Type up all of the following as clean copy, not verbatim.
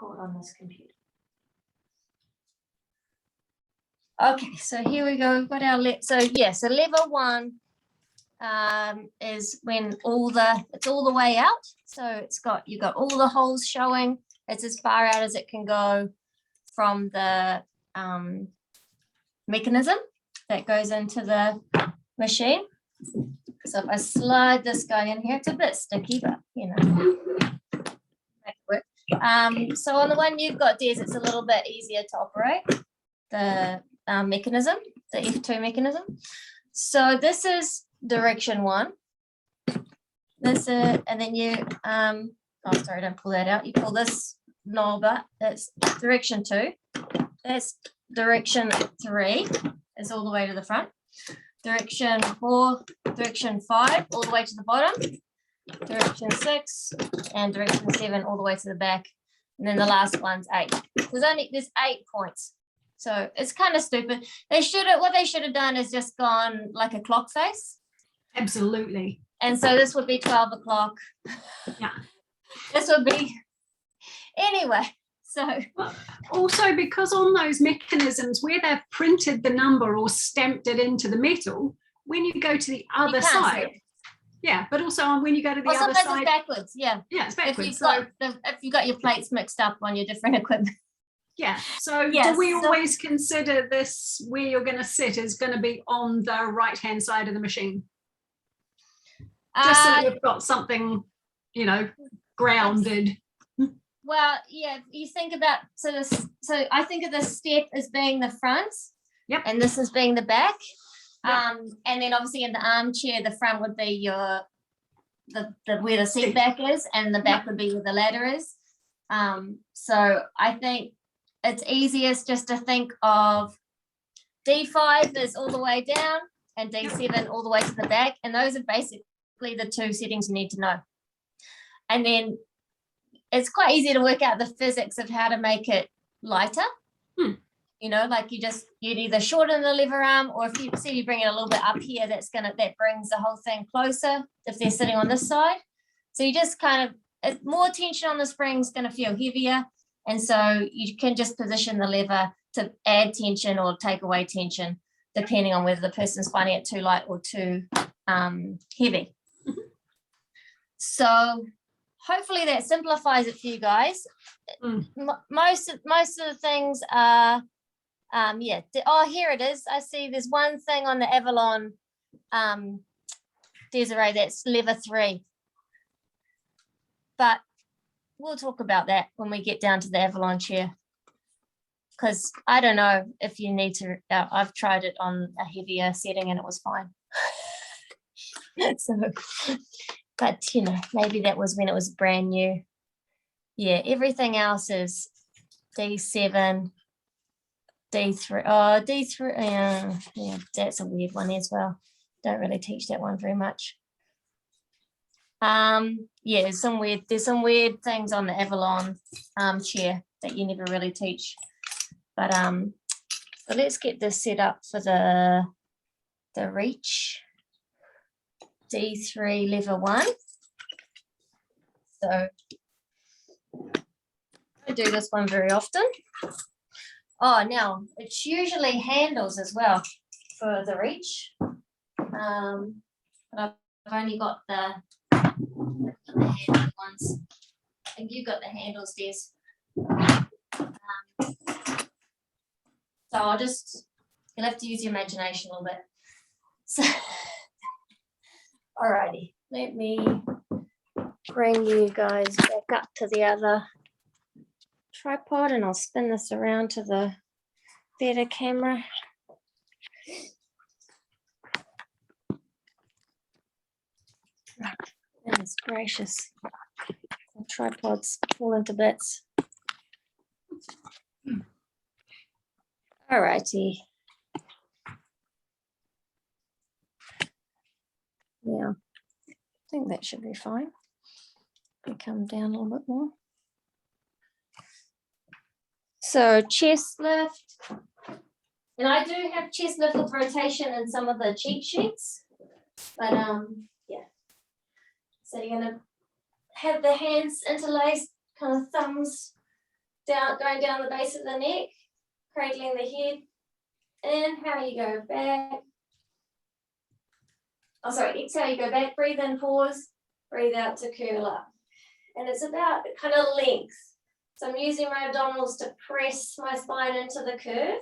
difficult on this computer. Okay, so here we go. We've got our so lever 1 is when it's all the way out. So you've got all the holes showing. It's as far out as it can go from the mechanism that goes into the machine. So if I slide this guy in here, it's a bit sticky, but you know, make it work. So on the one you've got, Des, it's a little bit easier to operate the mechanism, the F2 mechanism. So this is direction 1. This is, and then you oh sorry, don't pull that out. You pull this knob up. That's direction 2. That's direction 3. It's all the way to the front. Direction 4, direction 5, all the way to the bottom. Direction 6 and direction 7, all the way to the back. And then the last one's 8. There's 8 points. So it's kind of stupid. What they should have done is just gone like a clock face. Absolutely. And so this would be 12 o'clock. Yeah. This would be, anyway, so. Also, because on those mechanisms where they've printed the number or stamped it into the metal, when you go to the other side, yeah, but also when you go to the other side. It's backwards, yeah. Yeah, it's backwards. If you've got your plates mixed up on your different equipment. Yeah, so do we always consider this where you're going to sit is going to be on the right-hand side of the machine? Just so you've got something, you know, grounded. Well, yeah, you think about, so I think of the step as being the front. Yep. And this as being the back. Yep. And then obviously in the armchair, the front would be your, where the seat back is, and the back would be where the ladder is. So I think it's easiest just to think of D5 is all the way down and D7 all the way to the back. And those are basically the 2 settings you need to know. And then it's quite easy to work out the physics of how to make it lighter. You know, like you'd either shorten the lever arm, or if you bring it a little bit up here, that brings the whole thing closer if they're sitting on this side. So you just kind of, more tension on the spring is going to feel heavier. And so you can just position the lever to add tension or take away tension, depending on whether the person's finding it too light or too heavy. So hopefully that simplifies it for you guys. Most of the things are, here it is. I see there's one thing on the Avalon Desiree, that's lever 3. But we'll talk about that when we get down to the Avalon chair. Because I don't know if you need to, I've tried it on a heavier setting and it was fine. So, but you know, maybe that was when it was brand new. Yeah, everything else is D7, D3. Oh, D3. Yeah, that's a weird one as well. Don't really teach that one very much. Yeah, there's some weird things on the Avalon chair that you never really teach. But so let's get this set up for the reach. D3 lever 1. So I do this one very often. Oh, now it's usually handles as well for the reach. But I've only got the handle ones. I think you've got the handles, Des. So you'll have to use your imagination a little bit. So, alrighty, let me bring you guys back up to the other tripod and I'll spin this around to the better camera. Goodness gracious, the tripods fall into bits. Alrighty. Yeah, I think that should be fine. Come down a little bit more. So chest lift, and I do have chest lift with rotation in some of the cheat sheets, but yeah. So you're gonna have the hands interlaced, kind of thumbs going down the base of the neck, cradling the head. Inhale, you go back. Oh, sorry, exhale, you go back, breathe in, pause, breathe out to curl up. And it's about kind of length. So I'm using my abdominals to press my spine into the curve.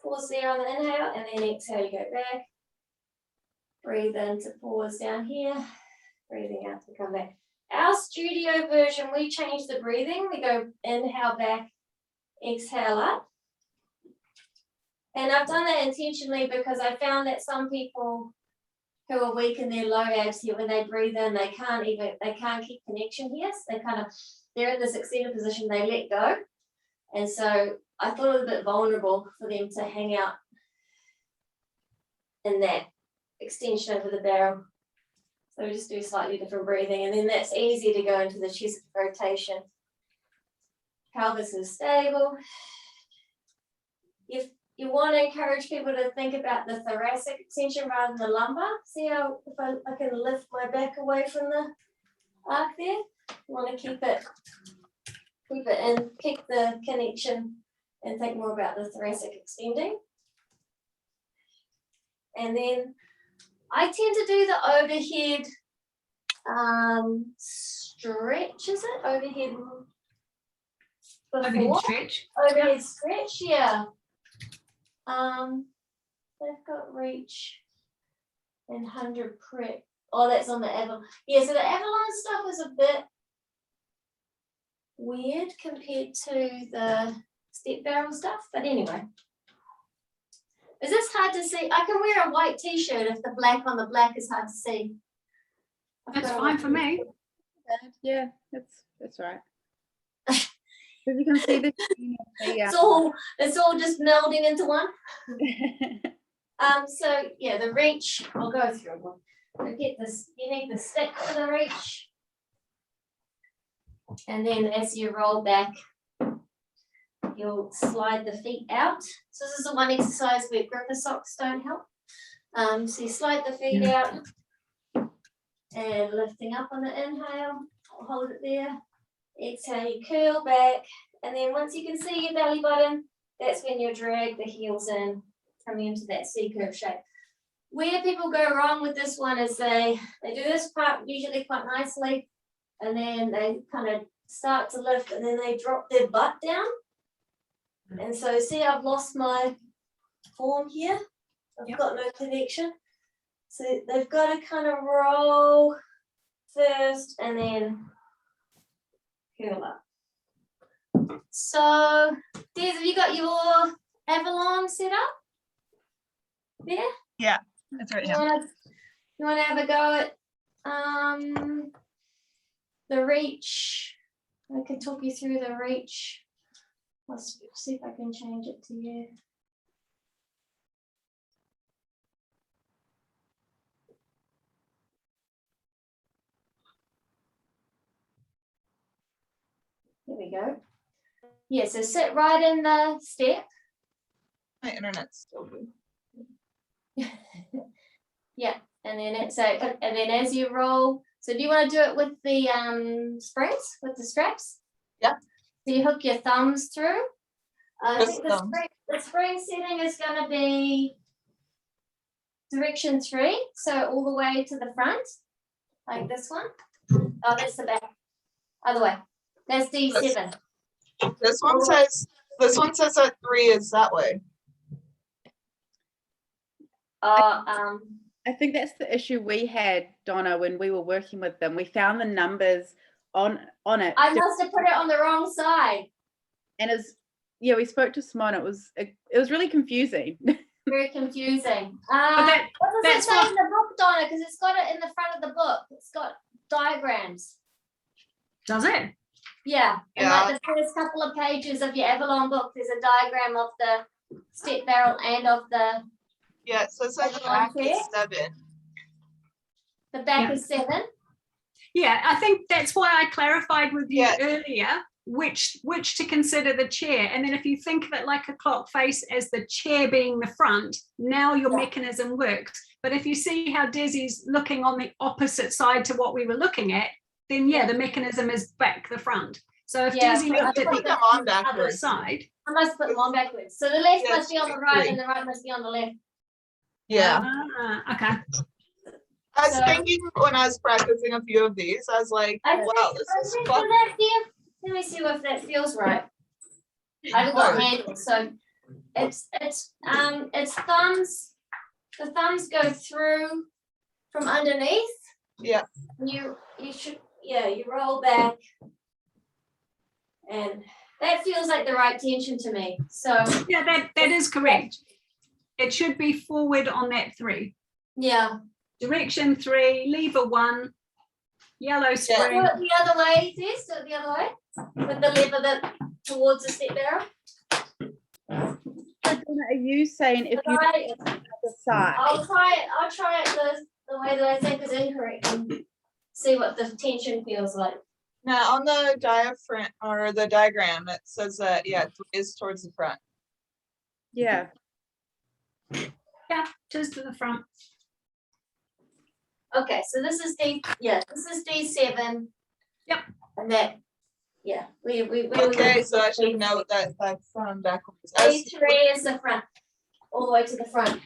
Pause there on the inhale, and then exhale, you go back. Breathe in to pause down here, breathing out to come back. Our studio version, we change the breathing. We go inhale back, exhale up. And I've done that intentionally because I found that some people who are weak in their low abs here, when they breathe in, they can't keep connection here. So they're in this extended position, they let go. And so I thought it was a bit vulnerable for them to hang out in that extension over the barrel. So we just do slightly different breathing, and then that's easy to go into the chest rotation. Pelvis is stable. If you want to encourage people to think about the thoracic extension rather than the lumbar, see how if I can lift my back away from the arc there. You want to keep it in, keep the connection, and think more about the thoracic extending. And then I tend to do the overhead stretch, is it? Overhead stretch. Overhead stretch, yeah. They've got reach and 100 prep. Oh, that's on the Avalon. Yeah, so the Avalon stuff is a bit weird compared to the step barrel stuff, but anyway. Is this hard to see? I can wear a white t-shirt if the black on the black is hard to see. That's fine for me. Yeah, that's right. Because you can see the it's all just melding into one. So yeah, the reach, I'll go through one. You get this, you need the stick for the reach. And then as you roll back, you'll slide the feet out. So this is the one exercise where gripper socks don't help. So you slide the feet out and lifting up on the inhale, hold it there. Exhale, you curl back. And then once you can see your belly button, that's when you drag the heels in, coming into that C-curve shape. Where people go wrong with this one is they do this part usually quite nicely, and then they kind of start to lift, and then they drop their butt down. And so see, I've lost my form here. I've got no connection. So they've got to kind of roll first and then curl up. So, Des, have you got your Avalon set up there? Yeah, that's right. Yeah. You want to have a go at the reach? I can talk you through the reach. Let's see if I can change it to you. Here we go. Yeah, so sit right in the step. My internet's still good. Yeah, and then and then as you roll, so do you want to do it with the springs, with the straps? Yeah. So you hook your thumbs through. I think thumbs. the spring setting is going to be direction 3, so all the way to the front, like this one. Oh, that's the back. Other way. That's D7. This one says that 3 is that way. I think that's the issue we had, Donna, when we were working with them. We found the numbers on it. I must have put it on the wrong side. And we spoke to Simone. It was really confusing. Very confusing. But what does it say in the book, Donna? Because it's got it in the front of the book. It's got diagrams. Does it? Yeah. And Yeah. like the first couple of pages of your Avalon book, there's a diagram of the step barrel and of the. Yeah, it says that the back is 7. The back is 7. Yeah, I think that's why I clarified with you Yeah. earlier which to consider the chair. And then if you think of it like a clock face as the chair being the front, now your mechanism works. But if you see how Desi's looking on the opposite side to what we were looking at, then the mechanism is back the front. So if Yeah, Desi I looked at put the them on other backwards. side. I must put them on backwards. So the left Yeah, must be on the right and the right must be on the left. Yeah. Okay. I was So- thinking when I was practicing a few of these, I was like, I wow, this is think fun. let me see if that feels right. I haven't got handles, so it's thumbs. The thumbs go through from underneath. Yeah. You should you roll back, and that feels like the right tension to me. So Yeah, that is correct. It should be forward on that 3. yeah. Direction 3, lever 1, yellow Do spring. it the other way, Tess. Do it the other way with the lever that towards the step barrel. So Donna, are you saying if you Right. the side? I'll try it the way that I think is incorrect and see what the tension feels like. Now on the diaphragm or the diagram, it says that 3 is towards the front. Yeah. Yeah, just to the front. Okay, so this is this is D7. Yep. And that, we Okay, so I should note that that's backwards. D3 is the front, all the way to the front.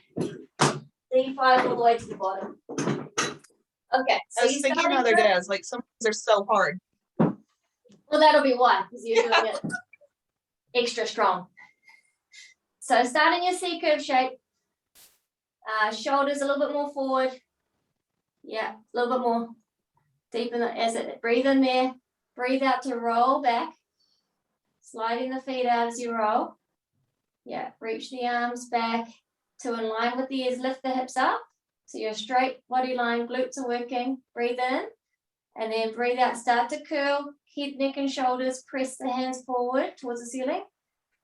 D5 all the way to the bottom. Okay, so I was thinking the other day, I was like, some of these are so hard. Well, that'll be why, because you're doing it extra strong. So starting your C curve shape, shoulders a little bit more forward. Yeah, a little bit more. Deepen it as it, breathe in there, breathe out to roll back. Sliding the feet out as you roll. Yeah, reach the arms back to in line with the ears, lift the hips up. So your straight body line, glutes are working. Breathe in, and then breathe out, start to curl, head, neck, and shoulders, press the hands forward towards the ceiling.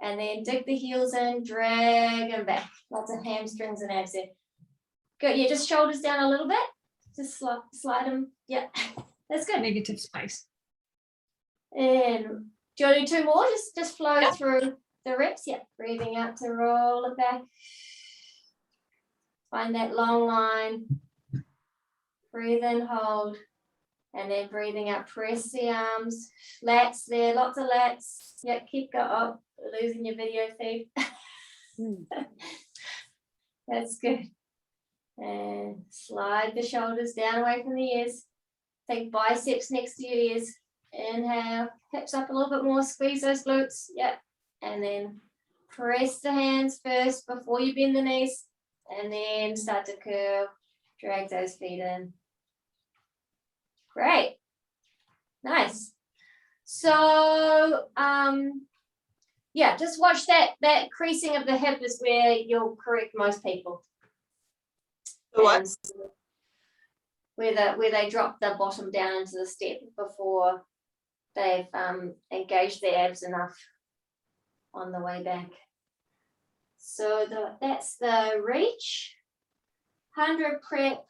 And then dig the heels in, drag them back. Lots of hamstrings and abs there. Good, yeah, just shoulders down a little bit. Just slide them, yeah, that's good. Negative space. And do you want to do 2 more? Just flow through the reps, yeah. Breathing out to roll it back. Find that long line. Breathe in, hold. And then breathing out, press the arms. Lats there, lots of lats. Yeah, keep going. Oh, losing your video feed. That's good. And slide the shoulders down away from the ears. Take biceps next to your ears. Inhale, hips up a little bit more, squeeze those glutes. Yeah. And then press the hands first before you bend the knees. And then start to curl. Drag those feet in. Great. Nice. So just watch that creasing of the hip is where you'll correct most people. The what? Where they drop the bottom down into the step before they've engaged their abs enough on the way back. So that's the reach. 100 prep.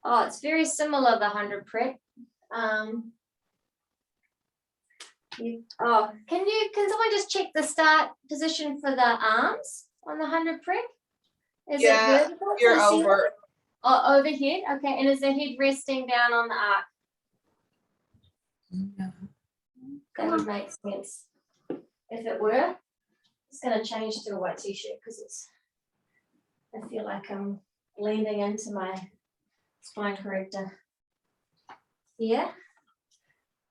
Oh, it's very similar, the 100 prep. Can someone just check the start position for the arms on the 100 prep? Is it vertical? You're over. Oh, overhead. Okay, and is the head resting down on the arc? No. That would make sense. If it were, it's going to change to a white t-shirt because I feel like I'm blending into my spine corrector. Yeah.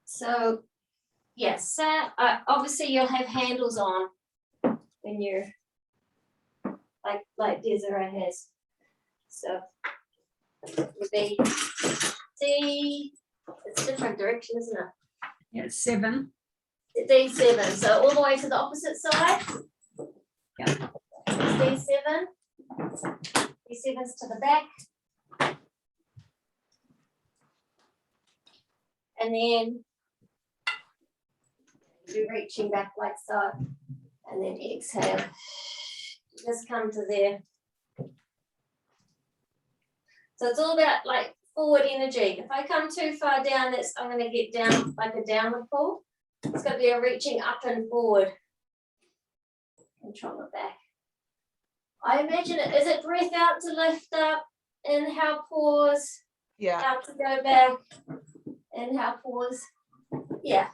So, yes, obviously you'll have handles on when you're like Desiree has. So, would be D. It's different direction, isn't it? Yeah, 7. D7. So all the way to the opposite side. Yeah. D7. D7's to the back. And then you're reaching back like so. And then exhale. Just come to there. So it's all about like forward energy. If I come too far down, I'm going to get down like a downward pull. It's going to be a reaching up and forward. Control it back. I imagine it. Is it breath out to lift up? Inhale, pause. Yeah. Out to go back. Inhale, pause. Yeah.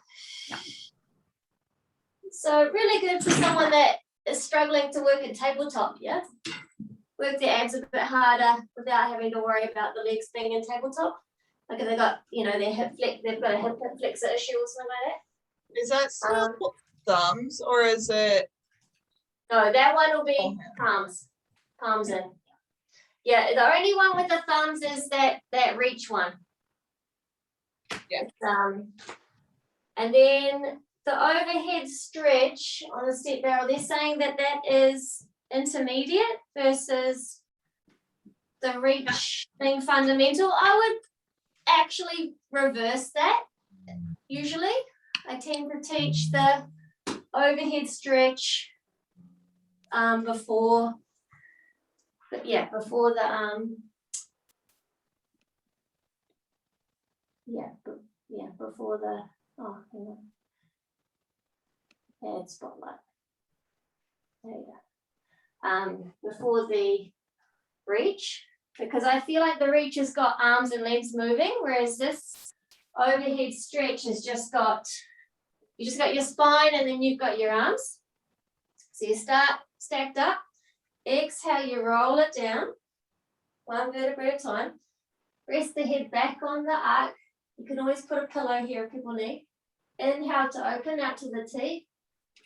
So really good for someone that is struggling to work at tabletop, yeah? Work their abs a bit harder without having to worry about the legs being in tabletop. Like if they've got, their hip flex, they've got a hip flexor issue or something like that. Is that still thumbs or is it? No, that one will be palms in. Yeah, the only one with the thumbs is that reach one. Yeah. And then the overhead stretch on the step barrel, they're saying that is intermediate versus the reach being fundamental. I would actually reverse that. Usually, I tend to teach the overhead stretch before the before the hang on. Add spotlight. There you go. Before the reach, because I feel like the reach has got arms and legs moving, whereas this overhead stretch has just got your spine and then you've got your arms. So you start stacked up. Exhale, you roll it down, one vertebra at a time. Rest the head back on the arc. You can always put a pillow here if people need. Inhale to open out to the T.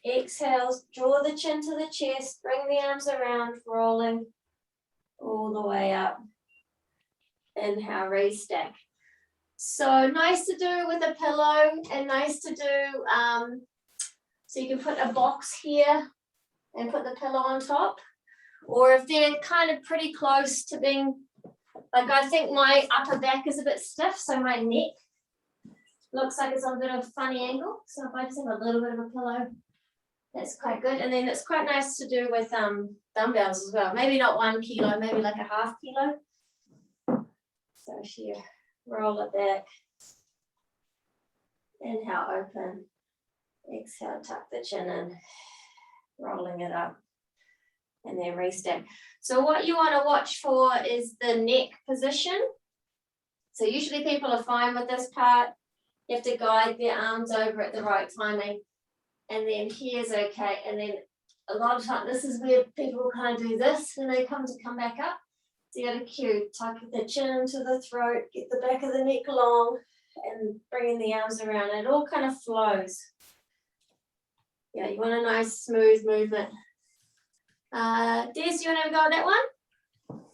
Exhale, draw the chin to the chest, bring the arms around, rolling all the way up. Inhale, restack. So nice to do with a pillow and nice to do, so you can put a box here and put the pillow on top. Or if they're kind of pretty close to being, like I think my upper back is a bit stiff, so my neck looks like it's on a bit of a funny angle. So if I just have a little bit of a pillow, that's quite good. And then it's quite nice to do with dumbbells as well. Maybe not 1 kilo, maybe like a half kilo. So here, roll it back. Inhale, open. Exhale, tuck the chin in, rolling it up. And then restack. So what you want to watch for is the neck position. So usually people are fine with this part. You have to guide their arms over at the right timing. And then here's okay. And then a lot of time, this is where people kind of do this when they come back up. So you got to cue, tuck the chin to the throat, get the back of the neck long, and bringing the arms around. It all kind of flows. Yeah, you want a nice smooth movement. Des, you want to have a go at that one?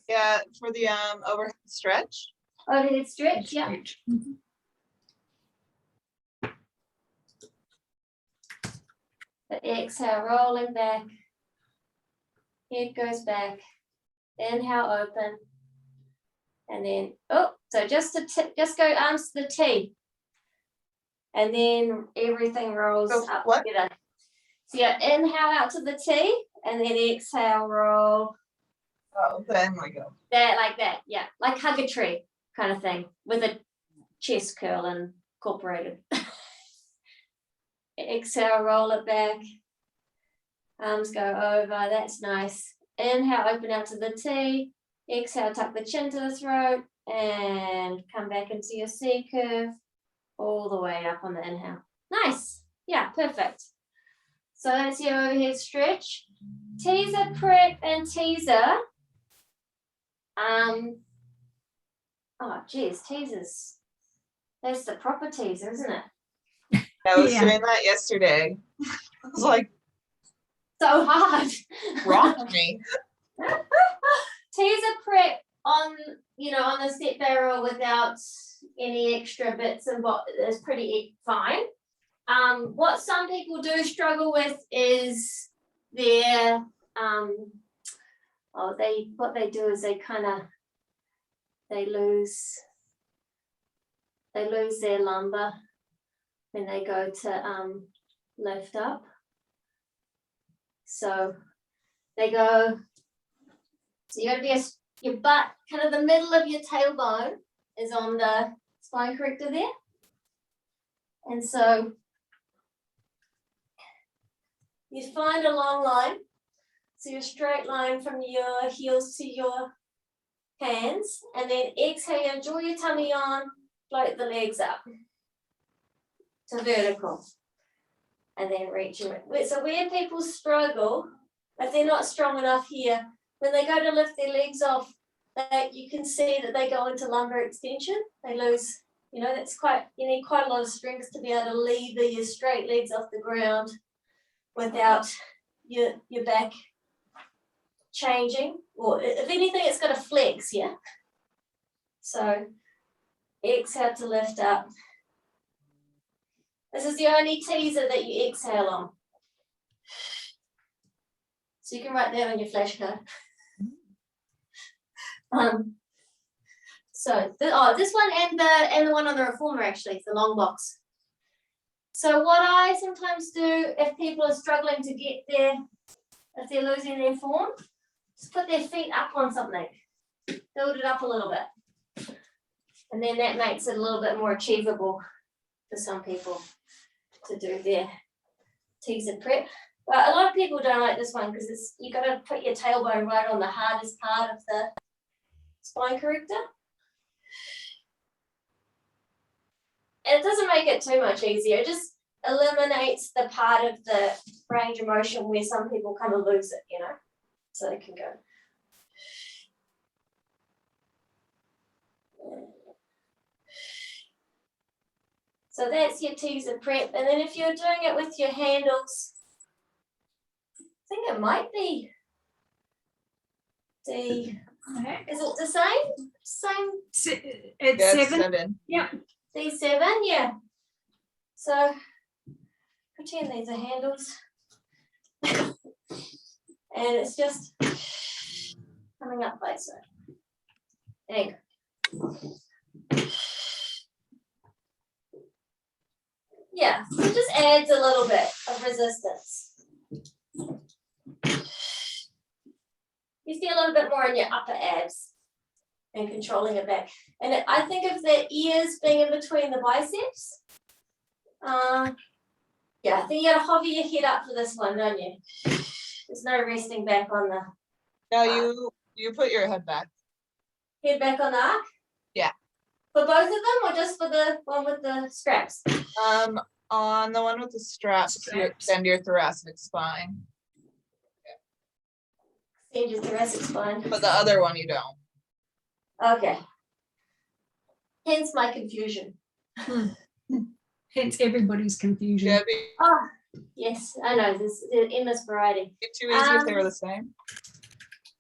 Yeah, for the overhead stretch. Overhead stretch, yeah. The exhale, rolling back. Head goes back. Inhale, open. And then, so just go arms to the T. And then everything rolls up together. So yeah, inhale out to the T, and then exhale, roll. Oh, then we go. That, like that, yeah. Like hug a tree kind of thing with a chest curl incorporated. Exhale, roll it back. Arms go over, that's nice. Inhale, open out to the T. Exhale, tuck the chin to the throat and come back into your C curve all the way up on the inhale. Nice. Yeah, perfect. So that's your overhead stretch. Teaser prep and teaser. Oh geez, teasers. That's the proper teaser, isn't it? I was doing that yesterday. I was like, so hard. rock me. Teaser prep on the step barrel without any extra bits and bobs is pretty fine. What some people do struggle with is their what they do is they lose their lumbar when they go to lift up. So they go, so you got to be your butt, kind of the middle of your tailbone is on the spine corrector there. And so you find a long line. So your straight line from your heels to your hands. And then exhale, draw your tummy on, float the legs up. to vertical. And then reaching it. So where people struggle, if they're not strong enough here, when they go to lift their legs off, you can see that they go into lumbar extension. They lose, you know, you need quite a lot of strength to be able to lever your straight legs off the ground without your back changing. Or if anything, it's got to flex, yeah? So exhale to lift up. This is the only teaser that you exhale on. So you can write that on your flashcard. This one and the one on the reformer, actually, the long box. So what I sometimes do if people are struggling to get there, if they're losing their form, just put their feet up on something, build it up a little bit. And then that makes it a little bit more achievable for some people to do their teaser prep. But a lot of people don't like this one because you got to put your tailbone right on the hardest part of the spine corrector. And it doesn't make it too much easier. It just eliminates the part of the range of motion where some people kind of lose it, you know, so they can go. So that's your teaser prep. And then if you're doing it with your handles, I think it might be is it the same? It's Yeah, 7. Yeah. D7, yeah. So pretend these are handles. And it's just coming up like so. There you go. Yeah, so it just adds a little bit of resistance. You feel a little bit more in your upper abs and controlling it back. And I think of the ears being in between the biceps. Yeah, I think you gotta hover your head up for this one, don't you? There's no resting back on the. No, you put your head back. Head back on the arc? Yeah. For both of them or just for the one with the straps? On the one with the straps. You extend your thoracic spine. Extend your thoracic spine. But the other one you don't. Okay. Hence my confusion. Hence everybody's confusion. Yeah, Oh, yes, I know. There's endless variety. it'd be too easy if they were the same.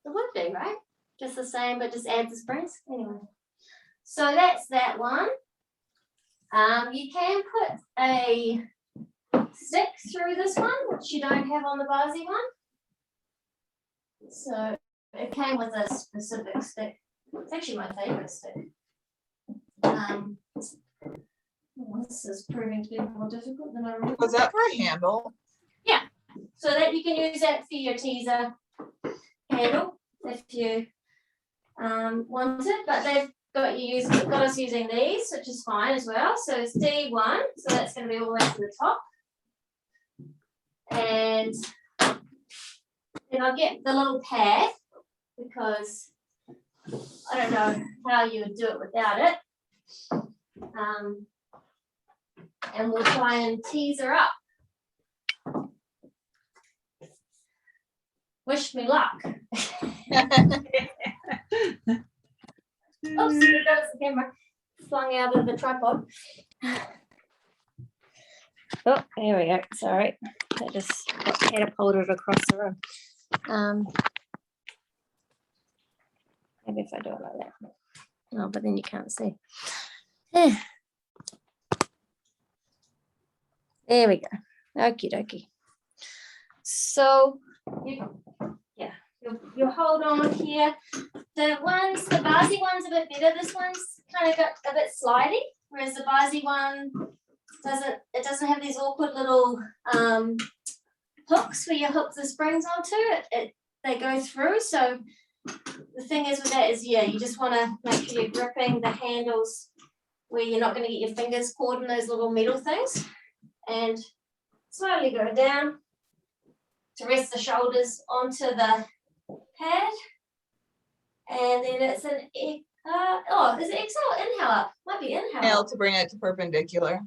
It would be, right? Just the same, but just add the springs. Anyway. So that's that one. You can put a stick through this one, which you don't have on the Basi one. So it came with a specific stick. It's actually my favorite stick. This is proving to be more difficult than I remember. Was that for a handle? Yeah. So that you can use that for your teaser handle if you want it, but they've got us using these, which is fine as well. So it's D1, so that's going to be all the way to the top. And then I'll get the little pad because I don't know how you would do it without it. And we'll try and teaser up. Wish me luck. Oops, there goes the camera. Flung out of the tripod. Oh, there we go. Sorry. I just got catapulted across the room. Maybe if I do it like that. Oh, but then you can't see. There we go. Okie dokie. So, you hold on here. The Basi one's a bit better. This one's kind of got a bit slidey, whereas the Basi one doesn't have these awkward little hooks where you hook the springs onto it. They go through. So the thing is with that is, you just want to make sure you're gripping the handles where you're not going to get your fingers caught in those little metal things. And slowly go down to rest the shoulders onto the pad. And then it's an, is it exhale or inhale up? Might be inhale. Inhale to bring it to perpendicular.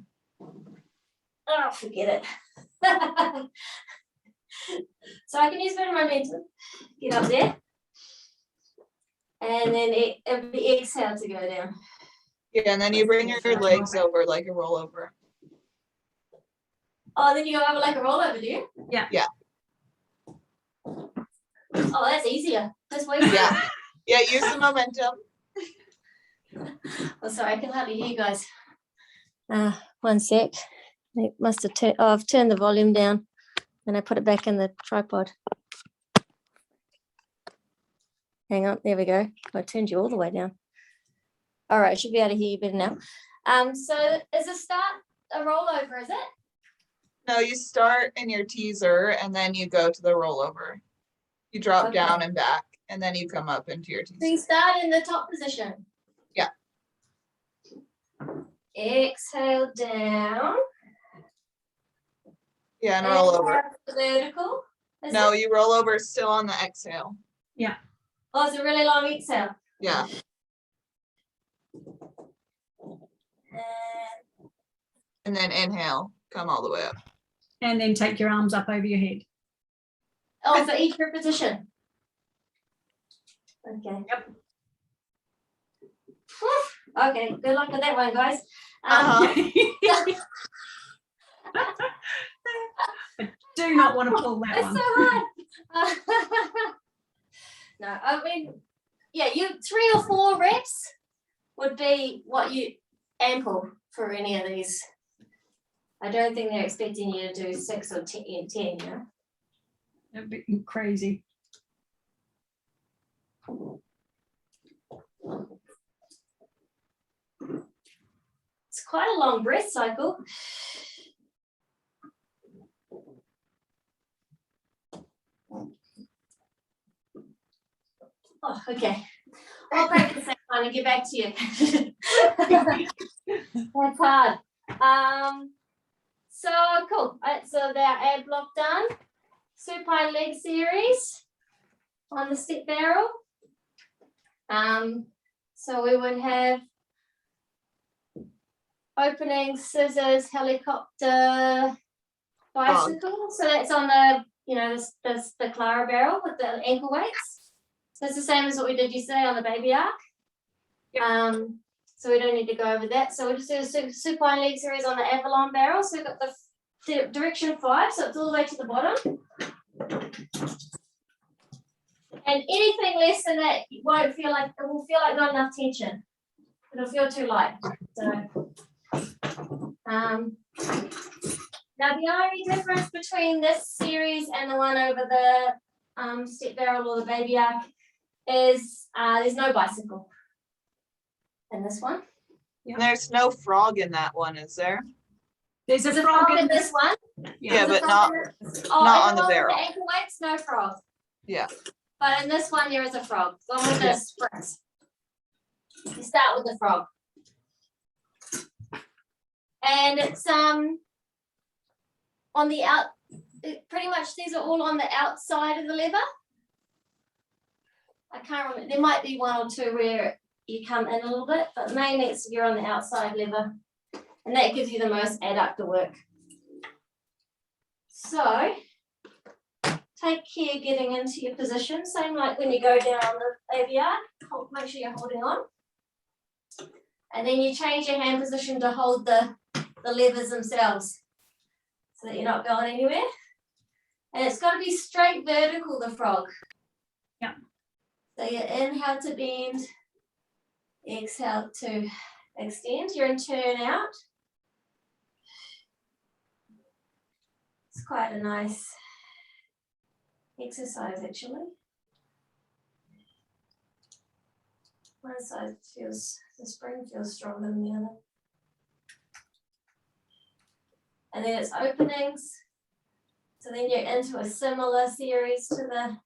Oh, forget it. So I can use a bit of momentum. Get up there. And then it'll be exhale to go down. Yeah, and then you bring your legs over like a rollover. Oh, then you go over like a rollover, do you? Yeah. Yeah. Oh, that's easier. That's way easier. Yeah. Yeah, use the momentum. Oh, sorry, I can hardly hear you guys. 1 sec. It must have turned. Oh, I've turned the volume down, and I put it back in the tripod. Hang on, there we go. I turned you all the way down. All right, I should be able to hear you better now. So is the start a rollover? Is it? No, you start in your teaser and then you go to the rollover. You drop Okay. down and back, and then you come up into your So you teaser. start in the top position. Yeah. Exhale down. Yeah, and roll over. Inhale to vertical. Is No, it? you roll over still on the exhale. Oh, it's a really long exhale. Yeah. And then inhale, come all the way up. And then take your arms up over your head. Oh, for each repetition. Okay. Yep. Whew. Okay, good luck with that one, guys. Uh-huh. I do not want to pull that It's one. so hard. No, I mean, yeah, 3 or 4 reps would be what you ample for any of these. I don't think they're expecting you to do 6 or 10, you know. That'd be crazy. It's quite a long breath cycle. Oh, okay. I'll practice that one and get back to you. That's hard. So cool. So they're ab block done. Supine leg series on the step barrel. So we would have opening, scissors, helicopter, bicycle. So that's on the, you know, the Clara barrel with the ankle weights. So it's the same as what we did yesterday on the baby arc. Yep. So we don't need to go over that. So we'll just do a supine leg series on the Avalon barrel. So we've got the direction 5, so it's all the way to the bottom. And anything less than that, it will feel like not enough tension. It'll feel too light. So now the only difference between this series and the one over the step barrel or the baby arc is there's no bicycle in this one. And there's no frog in that one, is there? There's a There's frog in in this one. Yeah, There's a but frog not. in this- not on the one with barrel. ankle weights, no frog. Yeah. But in this one, there is a frog. The one with the Yeah. springs. You start with the frog. And it's on the out, pretty much these are all on the outside of the lever. I can't remember, there might be 1 or 2 where you come in a little bit, but mainly it's you're on the outside lever. And that gives you the most adductor work. So take care getting into your position. Same like when you go down on the AVR, make sure you're holding on. And then you change your hand position to hold the levers themselves so that you're not going anywhere. And it's got to be straight vertical, the frog. Yeah. So you inhale to bend, exhale to extend. You're in turn out. It's quite a nice exercise actually. One side feels, the spring feels stronger than the other. And then it's openings. So then you're into a similar series to the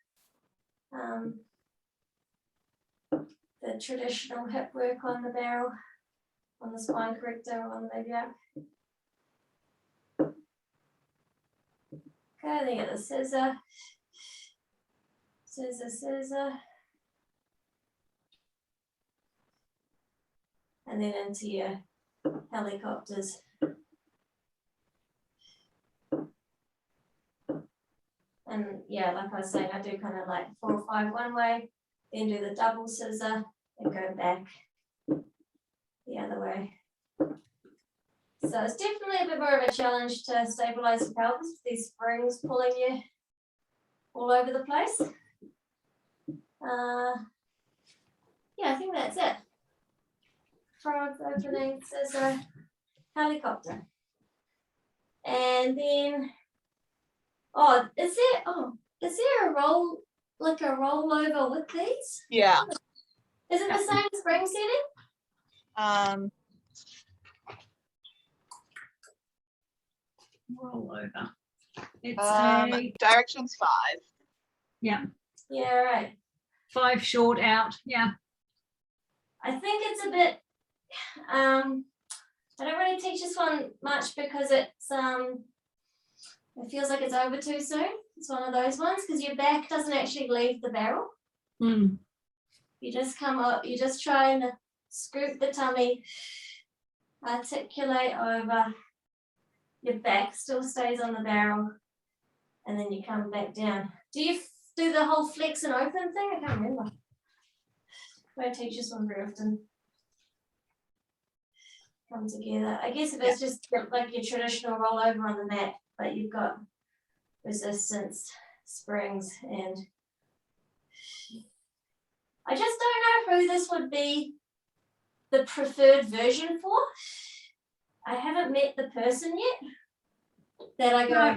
traditional hip work on the barrel, on the spine corrector, or on the baby arc. Okay, then you get the scissor, scissor, scissor. And then into your helicopters. And yeah, like I was saying, I do kind of like 4 or 5 one way, then do the double scissor and go back the other way. So it's definitely a bit more of a challenge to stabilize the pelvis with these springs pulling you all over the place. Yeah, I think that's it. Frog opening, scissor, helicopter. And then, is there a roll, like a rollover with these? Yeah. Is it the same spring setting? Roll over. It's Directions 5. yeah, Yeah, right. 5 short out. Yeah. I think it's a bit, I don't really teach this one much because it's, it feels like it's over too soon. It's one of those ones because your back doesn't actually leave the barrel. Mm. You just come up, you just try and scoop the tummy, articulate over, your back still stays on the barrel, and then you come back down. Do you do the whole flex and open thing? I can't remember. I don't teach this one very often. Come together. I guess if it's just like your traditional rollover on the mat, but you've got resistance, springs, and I just don't know who this would be the preferred version for. I haven't met the person yet that I go,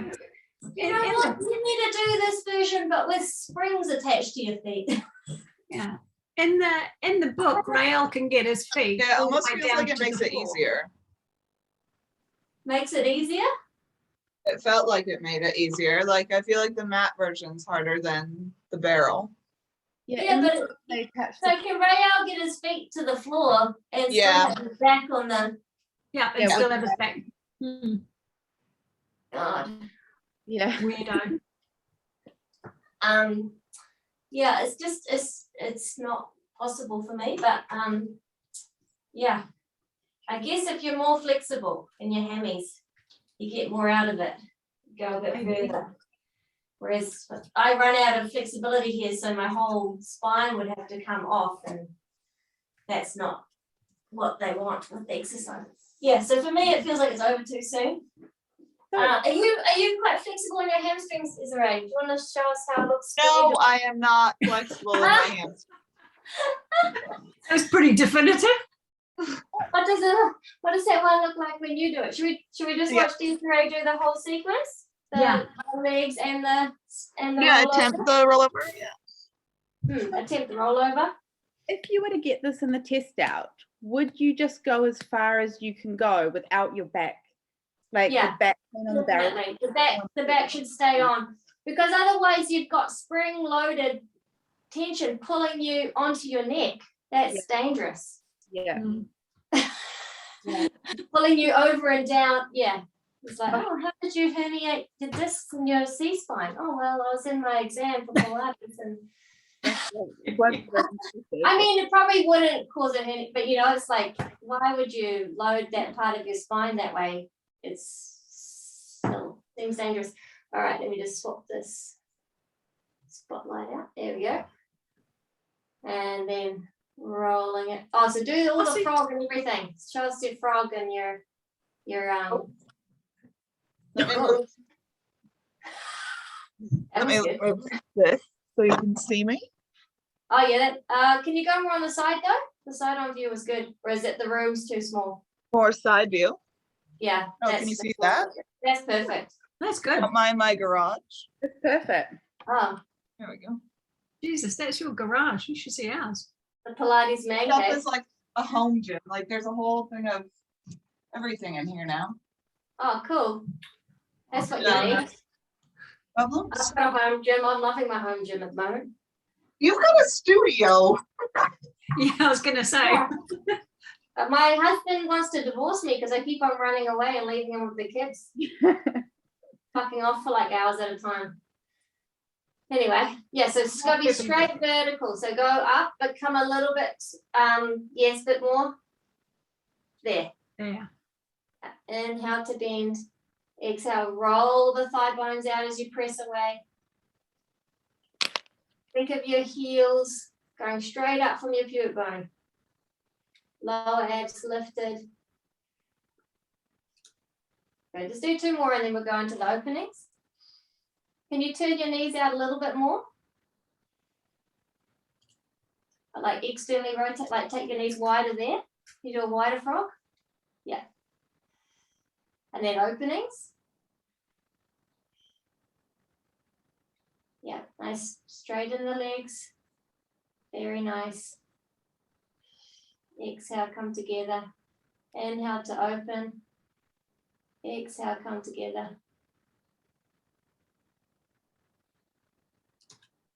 you know what, you need to do this version, but with springs attached to your feet. Yeah. In the book, Rael can get his feet. Yeah, it all the almost way feels down like it to makes the it floor. easier. Makes it easier? It felt like it made it easier. Like I feel like the mat version's harder than the barrel. Yeah, but so can Rael get his feet to the floor and still have his back on the Yeah, and still have his back. God. Yeah. Weirdo. Yeah, it's just it's not possible for me, but yeah. I guess if you're more flexible in your hammies, you get more out of it. Go a bit further. Whereas I run out of flexibility here, so my whole spine would have to come off, and that's not what they want with the exercise. Yeah, so for me, it feels like it's over too soon. Are you quite flexible in your hamstrings, Israel? Do you want to show us how it looks? No, I am not flexible in my hands. That's pretty definitive. What does that one look like when you do it? Should we just watch Desiree do the whole sequence? The legs and the rollover? Attempt the rollover. Yeah. Attempt the rollover. If you were to get this in the test out, would you just go as far as you can go without your back? Like the back on the barrel? The back should stay on, because otherwise you've got spring loaded tension pulling you onto your neck. That's dangerous. Yeah. Pulling you over and down. Yeah. It's like, oh, how did you herniate the discs in your C-spine? Oh, well, I was in my exam for Pilates and I mean, it probably wouldn't cause a hernia, but you know, it's like, why would you load that part of your spine that way? It's still seems dangerous. All right, let me just swap this spotlight out. There we go. And then rolling it. Oh, so do all the frog and everything. Show us your frog and your Let me move this so you can see me. Oh yeah, can you go more on the side though? The side on view is good, or is it the room's too small? More side view. Yeah. Oh, can you see that? That's perfect. That's good. Don't mind my garage. It's perfect. Oh. There we go. Jesus, that's your garage. You should see ours. The Pilates man Stuff cave. is like a home gym. Like there's a whole thing of everything in here now. Oh, cool. That's what you need. Problems? I've got a home gym. I'm loving my home gym at the moment. You've got a studio. Yeah, I was gonna say. Yeah. My husband wants to divorce me because I keep on running away and leaving him with the kids. Fucking off for like hours at a time. Anyway, yeah, so it's got to be straight vertical. So go up, but come a little bit, yes, a bit more. There. There. Inhale to bend. Exhale, roll the thigh bones out as you press away. Think of your heels going straight up from your pubic bone. Lower abs lifted. Okay, just do 2 more and then we'll go into the openings. Can you turn your knees out a little bit more? Like externally rotate, like take your knees wider there. You do a wider frog. Yeah. And then openings. Yeah, nice. Straighten the legs. Very nice. Exhale, come together. Inhale to open. Exhale, come together.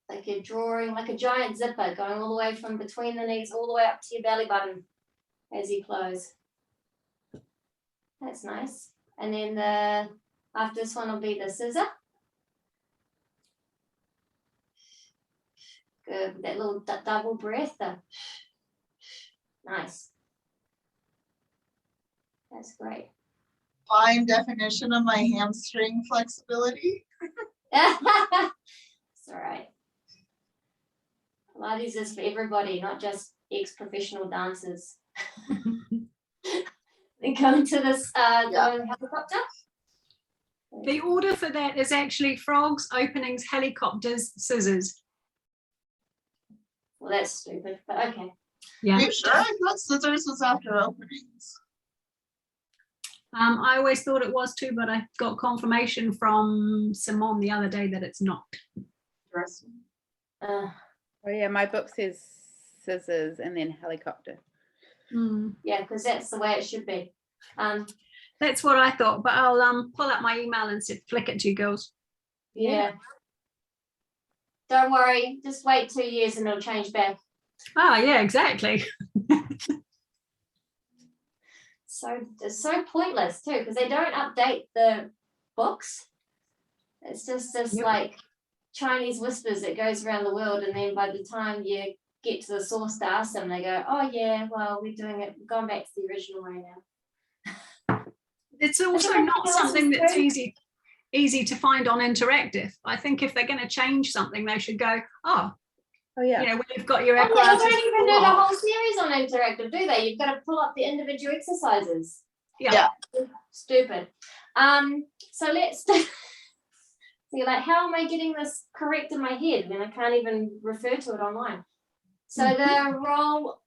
Like you're drawing like a giant zipper going all the way from between the knees all the way up to your belly button as you close. That's nice. And then after this one will be the scissor. Good. That little double breath. Nice. That's great. Fine definition of my hamstring flexibility. It's all right. Pilates is for everybody, not just ex-professional dancers. Then come to this helicopter. The order for that is actually frogs, openings, helicopters, scissors. Well, that's stupid, but okay. Yeah. Are you sure? I thought scissors was after openings. I always thought it was too, but I got confirmation from Simone the other day that it's not. Interesting. Oh yeah, my book says scissors and then helicopter. Yeah, because that's the way it should be. That's what I thought, but I'll pull up my email and flick it to you girls. Yeah. Don't worry, just wait 2 years and it'll change back. Oh yeah, exactly. So it's so pointless too, because they don't update the books. It's just this like Chinese whispers that goes around the world, and then by the time you get to the source to ask them, they go, oh yeah, well, we're doing it, we've gone back to the original way now. It's also not something that's easy to find on interactive. I think if they're going to change something, they should go, oh yeah, you know, when you've got your They apparatus. don't even do the whole series on interactive, do they? You've got to pull up the individual exercises. Yeah. Stupid. So let's so you're like, how am I getting this correct in my head when I can't even refer to it online? So the roll,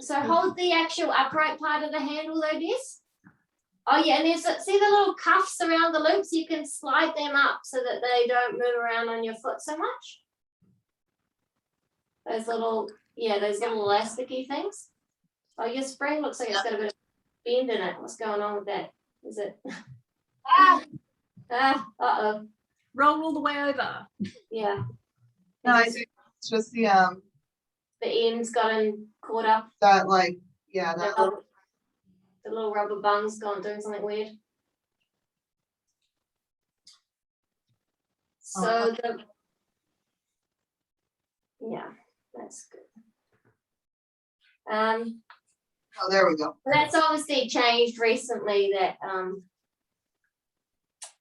so hold the actual upright part of the handle though, Des. Oh yeah, and see the little cuffs around the loops? You can slide them up so that they don't move around on your foot so much. Those little elasticy things. Oh, your spring looks like it's got a bit of bend in it. What's going on with that? Is it? Uh-oh. Roll all the way over. Yeah. No, I think it's just the end's gotten caught up. that like, yeah, that The little rubber bung's doing something weird. So that's good. oh, there we go. That's obviously changed recently. That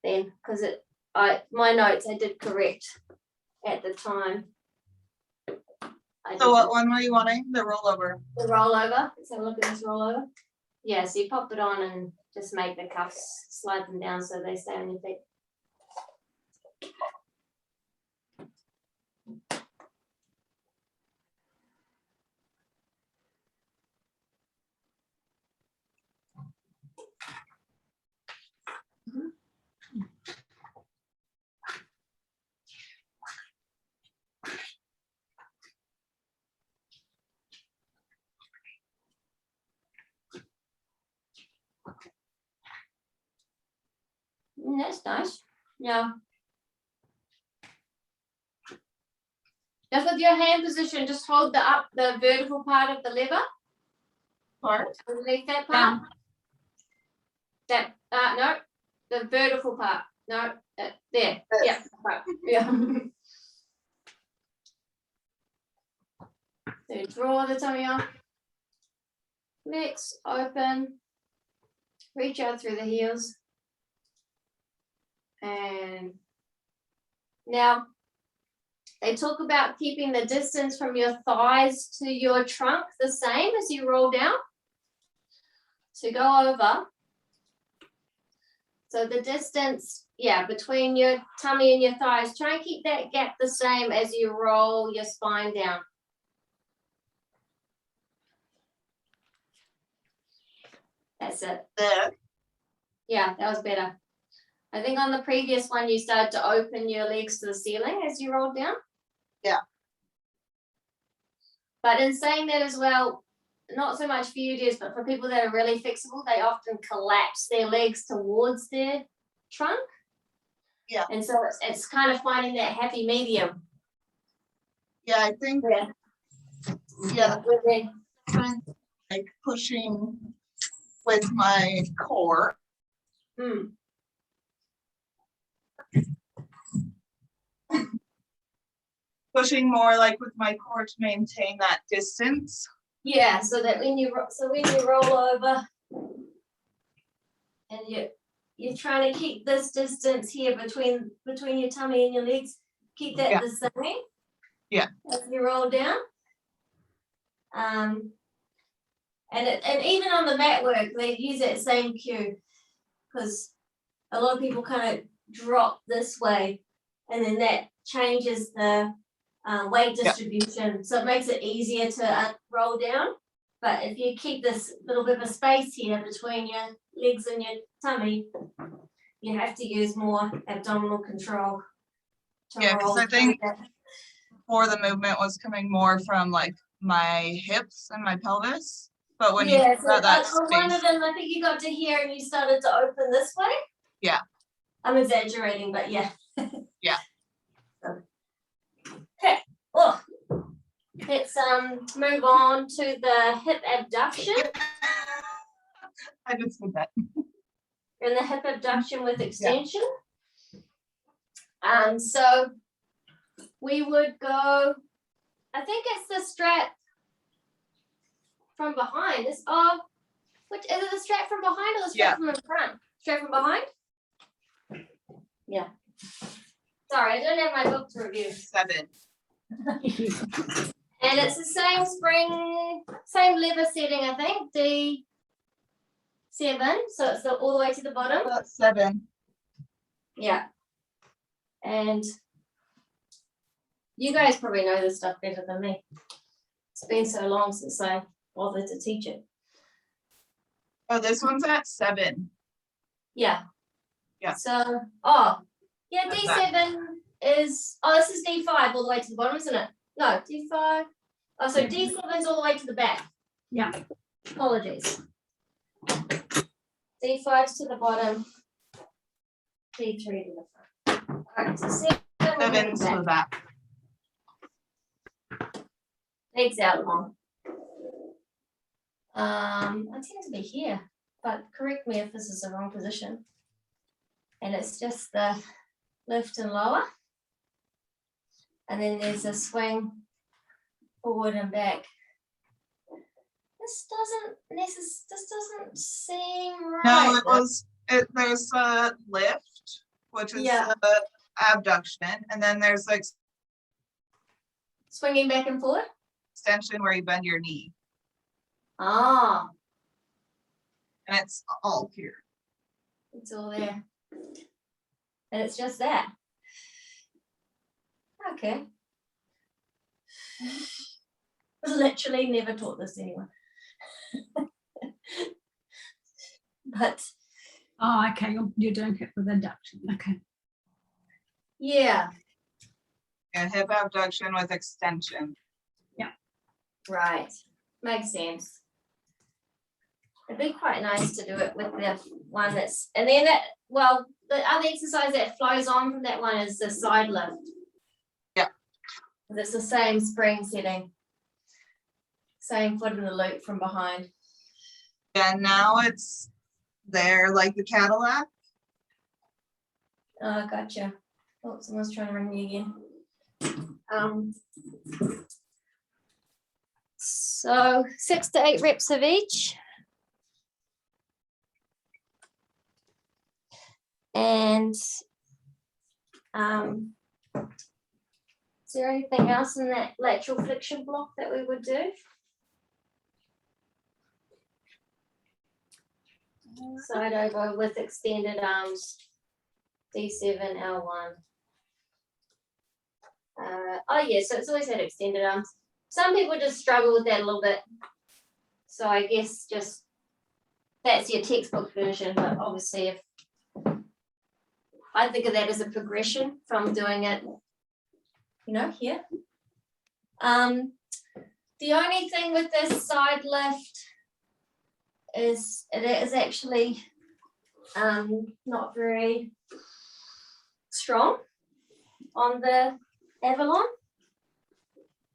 then because my notes I did correct at the time. So what one were you wanting? The rollover. The rollover. Let's have a look at this rollover. Yeah, so you pop it on and just make the cuffs, slide them down so they stay on your feet. That's nice. Yeah. Just with your hand position, just hold the vertical part of the lever. Part? Underneath that part. That no, the vertical part. No, there. Yeah. Right. Yeah. So draw the tummy up. Flex, open. Reach out through the heels. And now they talk about keeping the distance from your thighs to your trunk the same as you roll down. So go over. So the distance, yeah, between your tummy and your thighs, try and keep that gap the same as you roll your spine down. That's it. There. Yeah, that was better. I think on the previous one, you started to open your legs to the ceiling as you rolled down. Yeah. But in saying that as well, not so much for you, Des, but for people that are really flexible, they often collapse their legs towards their trunk. Yeah. And so it's kind of finding that happy medium. Yeah, I think. Yeah. Like pushing with my core. Pushing more like with my core to maintain that distance. Yeah, so that when you roll over and you're trying to keep this distance here between your tummy and your legs, keep that the same. Yeah. As you roll down. And even on the mat work, they use that same cue because a lot of people kind of drop this way, and then that changes the weight distribution, so it makes it easier to roll down. But if you keep this little bit of a space here between your legs and your tummy, you have to use more abdominal control to roll. Because I think before the movement was coming more from like my hips and my pelvis, but when you so that one of them, I think you got to here and you started to open this way. Yeah. I'm exaggerating, but yeah. Yeah. Okay. Oh, let's move on to the hip abduction. I just did that. And the hip abduction with extension. So we would go, I think it's the strap from behind. Which is it, the strap from behind or the strap from in front? Strap from behind? Yeah. Sorry, I don't have my book to review. 7. And it's the same spring, same lever setting, I think. D7, so it's all the way to the bottom. That's 7. Yeah. And you guys probably know this stuff better than me. It's been so long since I bothered to teach it. Oh, this one's at 7. Yeah. Yeah. So, That's D7 is, this is D5 all the way to the bottom, isn't it? No, D5. Oh, so D7 is all the way to the back. Yeah. Apologies. D5's to the bottom. D3 to the front. All right, so 7's to the back. Legs out long. I tend to be here, but correct me if this is the wrong position. And it's just the lift and lower. And then there's a swing forward and back. This doesn't seem right. No, there's a lift, which is abduction, and then there's like swinging back and forward. Extension where you bend your knee. Ah. And it's all here. It's all there. And it's just that. Okay. Literally never taught this to anyone. But. Oh, okay. You're doing it with abduction. Okay. Yeah. And hip abduction with extension. Yeah. Right. Makes sense. It'd be quite nice to do it with the one that's, and then the other exercise that flows on from that one is the side lift. Yeah. It's the same spring setting. Same foot in the loop from behind. And now it's there like the Cadillac. Oh, gotcha. Oh, someone's trying to ring me again. So 6 to 8 reps of each. And Is there anything else in that lateral flexion block that we would do? Side over with extended arms, D7, L1. Oh yeah, so it's always had extended arms. Some people just struggle with that a little bit. So I guess just that's your textbook version, but obviously if I think of that as a progression from doing it, you know, here. The only thing with this side lift is it is actually not very strong on the Avalon.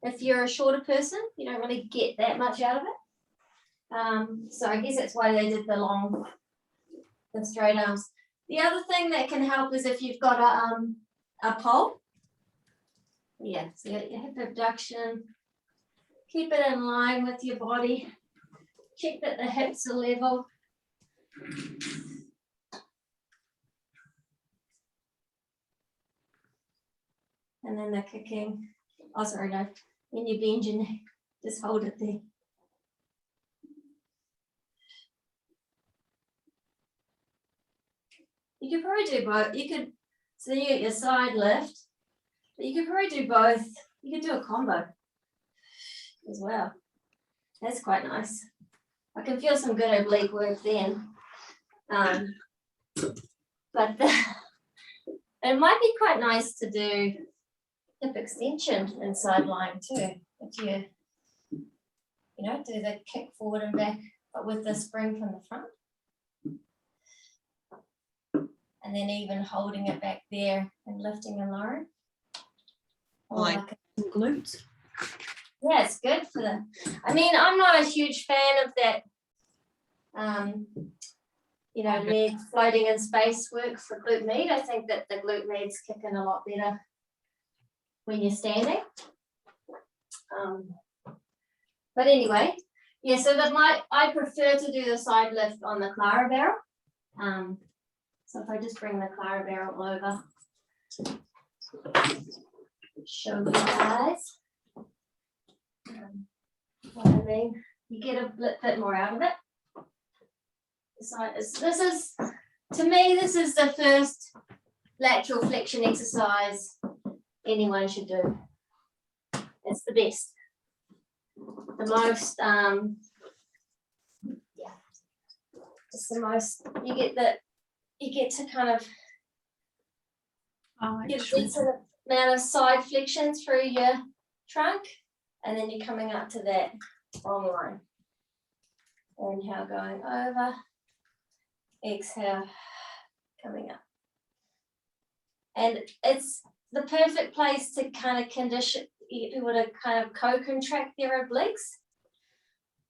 If you're a shorter person, you don't really get that much out of it. So I guess that's why they did the straight arms. The other thing that can help is if you've got a pole. Yeah, so your hip abduction, keep it in line with your body. Check that the hips are level. And then the kicking. Oh, sorry, no. When you bend your neck, just hold it there. You could probably do both. You could, so you get your side lift, but you could probably do both. You could do a combo as well. That's quite nice. I can feel some good oblique work then. But it might be quite nice to do hip extension and side lying too. If you know, do the kick forward and back, but with the spring from the front. And then even holding it back there and lifting and lowering. Like glutes. Yeah, it's good for the, I mean, I'm not a huge fan of that, you know, leg floating in space work for glute med. I think that the glute meds kick in a lot better when you're standing. But anyway, yeah, so I prefer to do the side lift on the Clara barrel. So if I just bring the Clara barrel over, show you guys what I mean. You get a bit more out of it. This is, to me, this is the first lateral flexion exercise anyone should do. It's the best. The most, yeah, it's the most, you get to kind of get a decent amount of side flexion through your trunk, and then you're coming up to that long line. Inhale, going over. Exhale, coming up. And it's the perfect place to kind of condition people to kind of co-contract their obliques.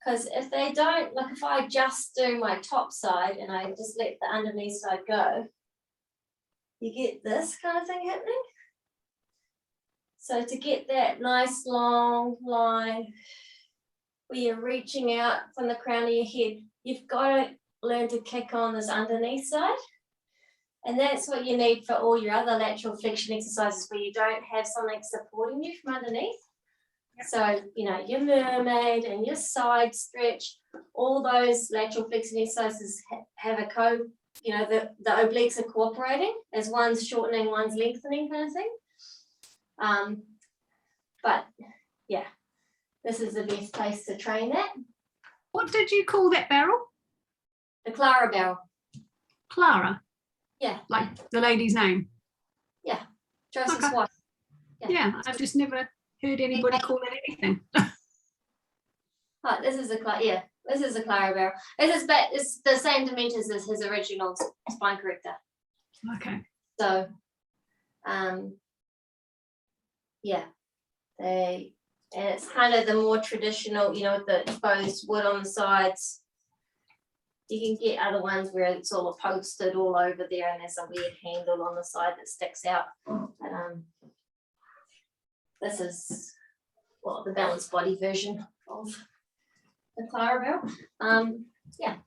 Because if they don't, like if I just do my top side and I just let the underneath side go, you get this kind of thing happening. So to get that nice long line where you're reaching out from the crown of your head, you've got to learn to kick on this underneath side. And that's what you need for all your other lateral flexion exercises where you don't have something supporting you from underneath. So, you know, your mermaid and your side stretch, all those lateral flexion exercises have a you know, the obliques are cooperating as one's shortening, one's lengthening kind of thing. But yeah, this is the best place to train that. What did you call that barrel? The Clara barrel. Clara? Yeah. Like the lady's name? Yeah. Joseph's wife. Yeah, I've just never heard anybody call it anything. Oh, this is a Clara barrel. It's the same dimensions as his original spine corrector. Okay. So, yeah, and it's kind of the more traditional, you know, with the exposed wood on the sides. You can get other ones where it's all posted all over there and there's a weird handle on the side that sticks out. But, this is the balanced body version of the Clara barrel. Yeah.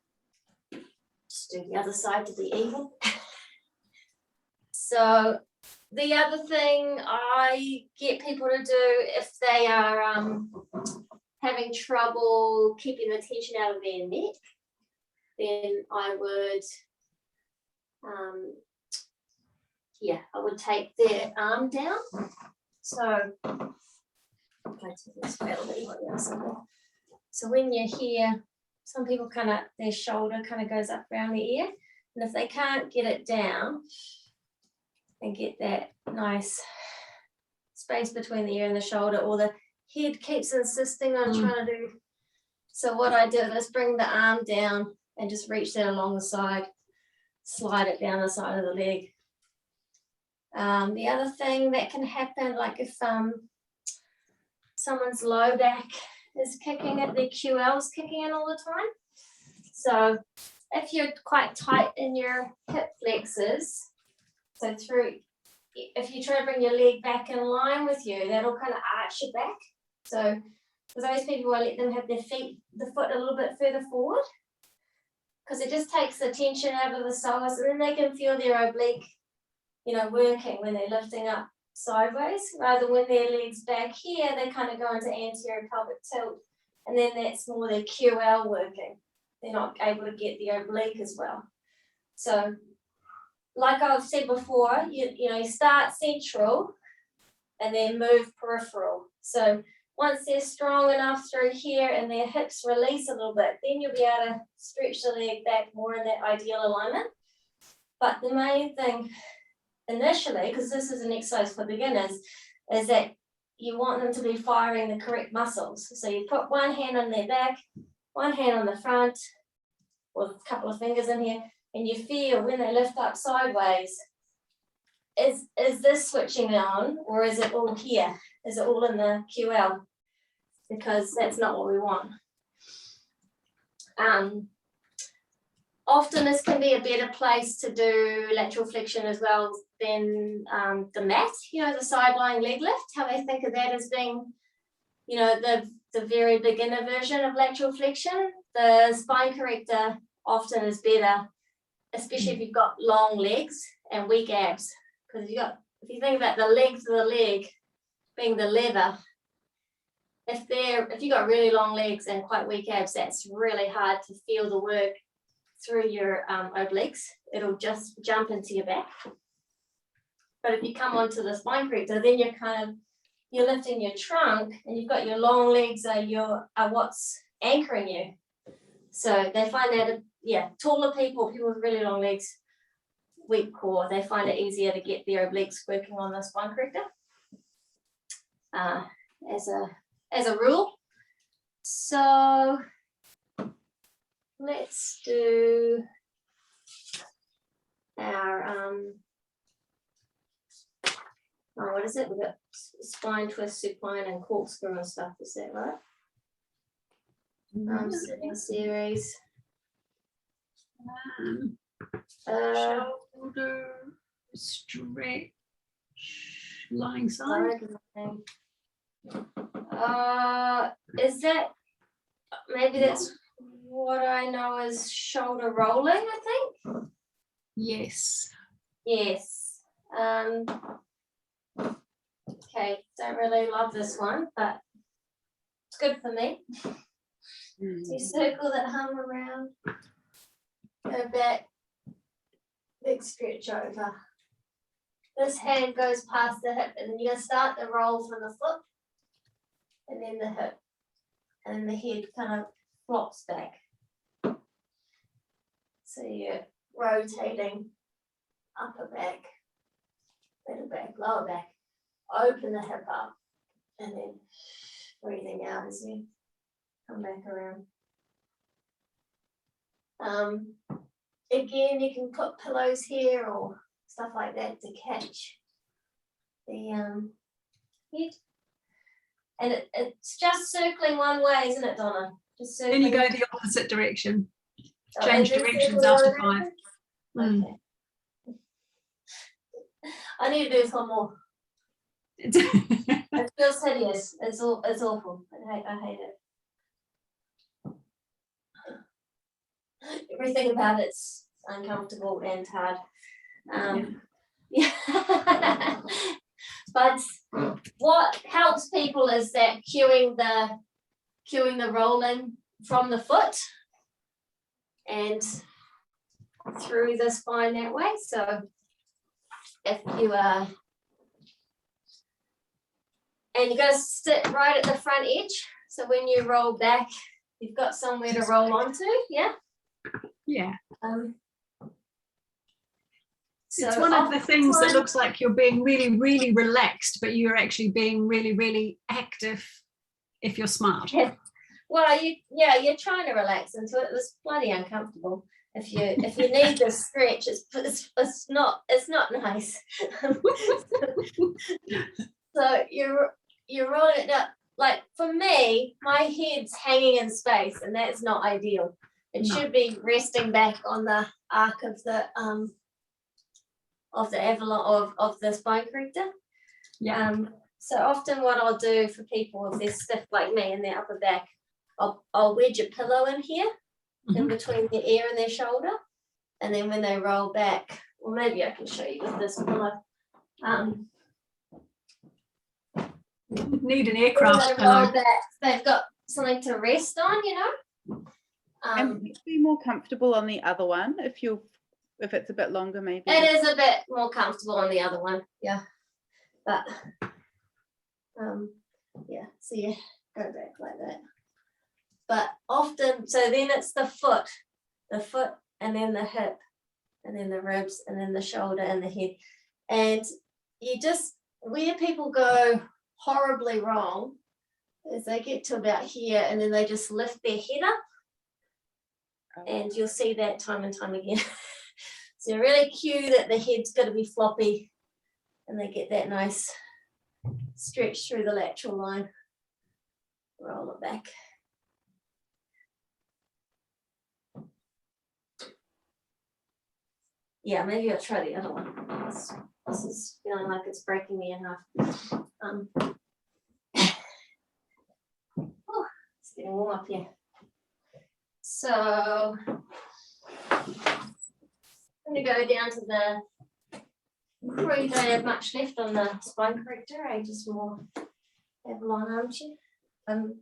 Just do the other side to be even. So The other thing I get people to do if they are having trouble keeping the tension out of their neck, then I would, I would take their arm down. So, so when you're here, some people their shoulder kind of goes up around the ear, and if they can't get it down and get that nice space between the ear and the shoulder, or the head keeps insisting on trying to do. So what I did is bring the arm down and just reach that along the side, slide it down the side of the leg. The other thing that can happen, like if someone's low back is kicking it, their QL is kicking in all the time. So if you're quite tight in your hip flexors, so if you try to bring your leg back in line with you, that'll kind of arch your back. So for those people, I let them have the foot a little bit further forward, because it just takes the tension out of the psoas, and then they can feel their oblique, working when they're lifting up sideways, rather than when their legs back here, they kind of go into anterior pelvic tilt, and then that's more their QL working. They're not able to get the oblique as well. So like I've said before, you start central and then move peripheral. So once they're strong enough through here and their hips release a little bit, then you'll be able to stretch the leg back more in that ideal alignment. But the main thing initially, because this is an exercise for beginners, is that you want them to be firing the correct muscles. So you put one hand on their back, one hand on the front, with a couple of fingers in here, and you feel when they lift up sideways, is this switching on, or is it all here? Is it all in the QL? Because that's not what we want. Often this can be a better place to do lateral flexion as well than the mat, the side lying leg lift, how they think of that as being, the very beginner version of lateral flexion. The spine corrector often is better, especially if you've got long legs and weak abs. Because if you think about the legs of the leg being the lever, if you've got really long legs and quite weak abs, that's really hard to feel the work through your obliques. It'll just jump into your back. But if you come onto the spine corrector, then you're lifting your trunk, and you've got your long legs are what's anchoring you. So they find that, taller people with really long legs, weak core, they find it easier to get their obliques working on the spine corrector as a rule. So let's do our what is it? We've got spine twist, supine, and corkscrew and stuff. Is that right? Sitting series. Shoulder stretch, lying side. Is that maybe that's what I know as shoulder rolling, I think? Yes. Yes. Okay, don't really love this one, but it's good for me. So you circle that hum around, go back, big stretch over. This hand goes past the hip, and then you're going to start the roll from the foot, and then the hip, and then the head kind of flops back. So you're rotating upper back, middle back, lower back, open the hip up, and then breathing out as you come back around. Again, you can put pillows here or stuff like that to catch the head. And it's just circling one way, isn't it, Donna? Just circling. Then you go the opposite direction. Change directions after 5. Okay. I need to do this one more. It feels hideous. It's awful. I hate it. Everything about it's uncomfortable and hard. Yeah. But what helps people is that cueing the roll in from the foot and through the spine that way. So if you are, and you're going to sit right at the front edge. So when you roll back, you've got somewhere to roll onto. Yeah. Yeah. So it's one of the things that looks like you're being really, really relaxed, but you're actually being really, really active if you're smart. Yeah. Well, you're trying to relax into it. It's bloody uncomfortable. If you need the stretch, it's not nice. So you're rolling it up. Like for me, my head's hanging in space, and that's not ideal. It should be resting back on the arc of the Avalon of the spine corrector. Yeah. So often what I'll do for people if they're stiff like me in their upper back, I'll wedge a pillow in here in between their ear and their shoulder. And then when they roll back, well, maybe I can show you with this pillow. Need an aircraft pillow. Back, they've got something to rest on, you know. And would you be more comfortable on the other one if it's a bit longer, maybe? It is a bit more comfortable on the other one, yeah. But yeah, so you go back like that. But often, so then it's the foot, and then the hip, and then the ribs, and then the shoulder and the head. And you just, where people go horribly wrong is they get to about here and then they just lift their head up. And you'll see that time and time again. So really cue that the head's got to be floppy and they get that nice stretch through the lateral line. Roll it back. Yeah, maybe I'll try the other one. This is feeling like it's breaking me in half. Oh, it's getting warm up here. So I'm going to go down to the probably don't have much left on the spine corrector. I just more Avalon armchair. And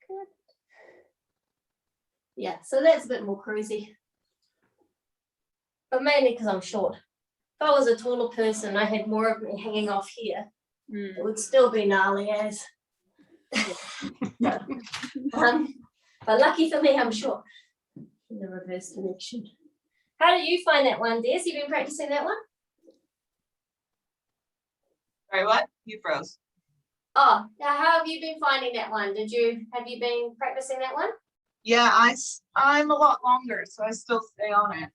good. Yeah, so that's a bit more cruisy. But mainly because I'm short. If I was a taller person, I had more of me hanging off here. It would still be gnarly as. But lucky for me, I'm short. In the reverse direction. How do you find that one, Des? You've been practicing that one? Sorry, what? You froze. Oh, now how have you been finding that one? Have you been practicing that one? Yeah, I'm a lot longer, so I still stay on it.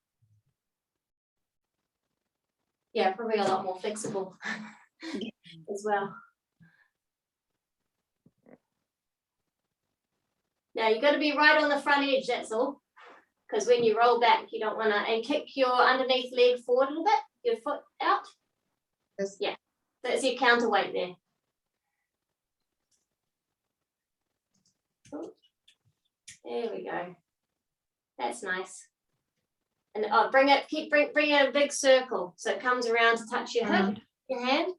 Yeah, probably a lot more flexible as well. Now you've got to be right on the front edge, that's all. Because when you roll back, you don't want to, and kick your underneath leg forward a little bit, your foot out. Yes. Yeah, that's your counterweight there. There we go. That's nice. And bring it a big circle so it comes around to touch your hip, your hand,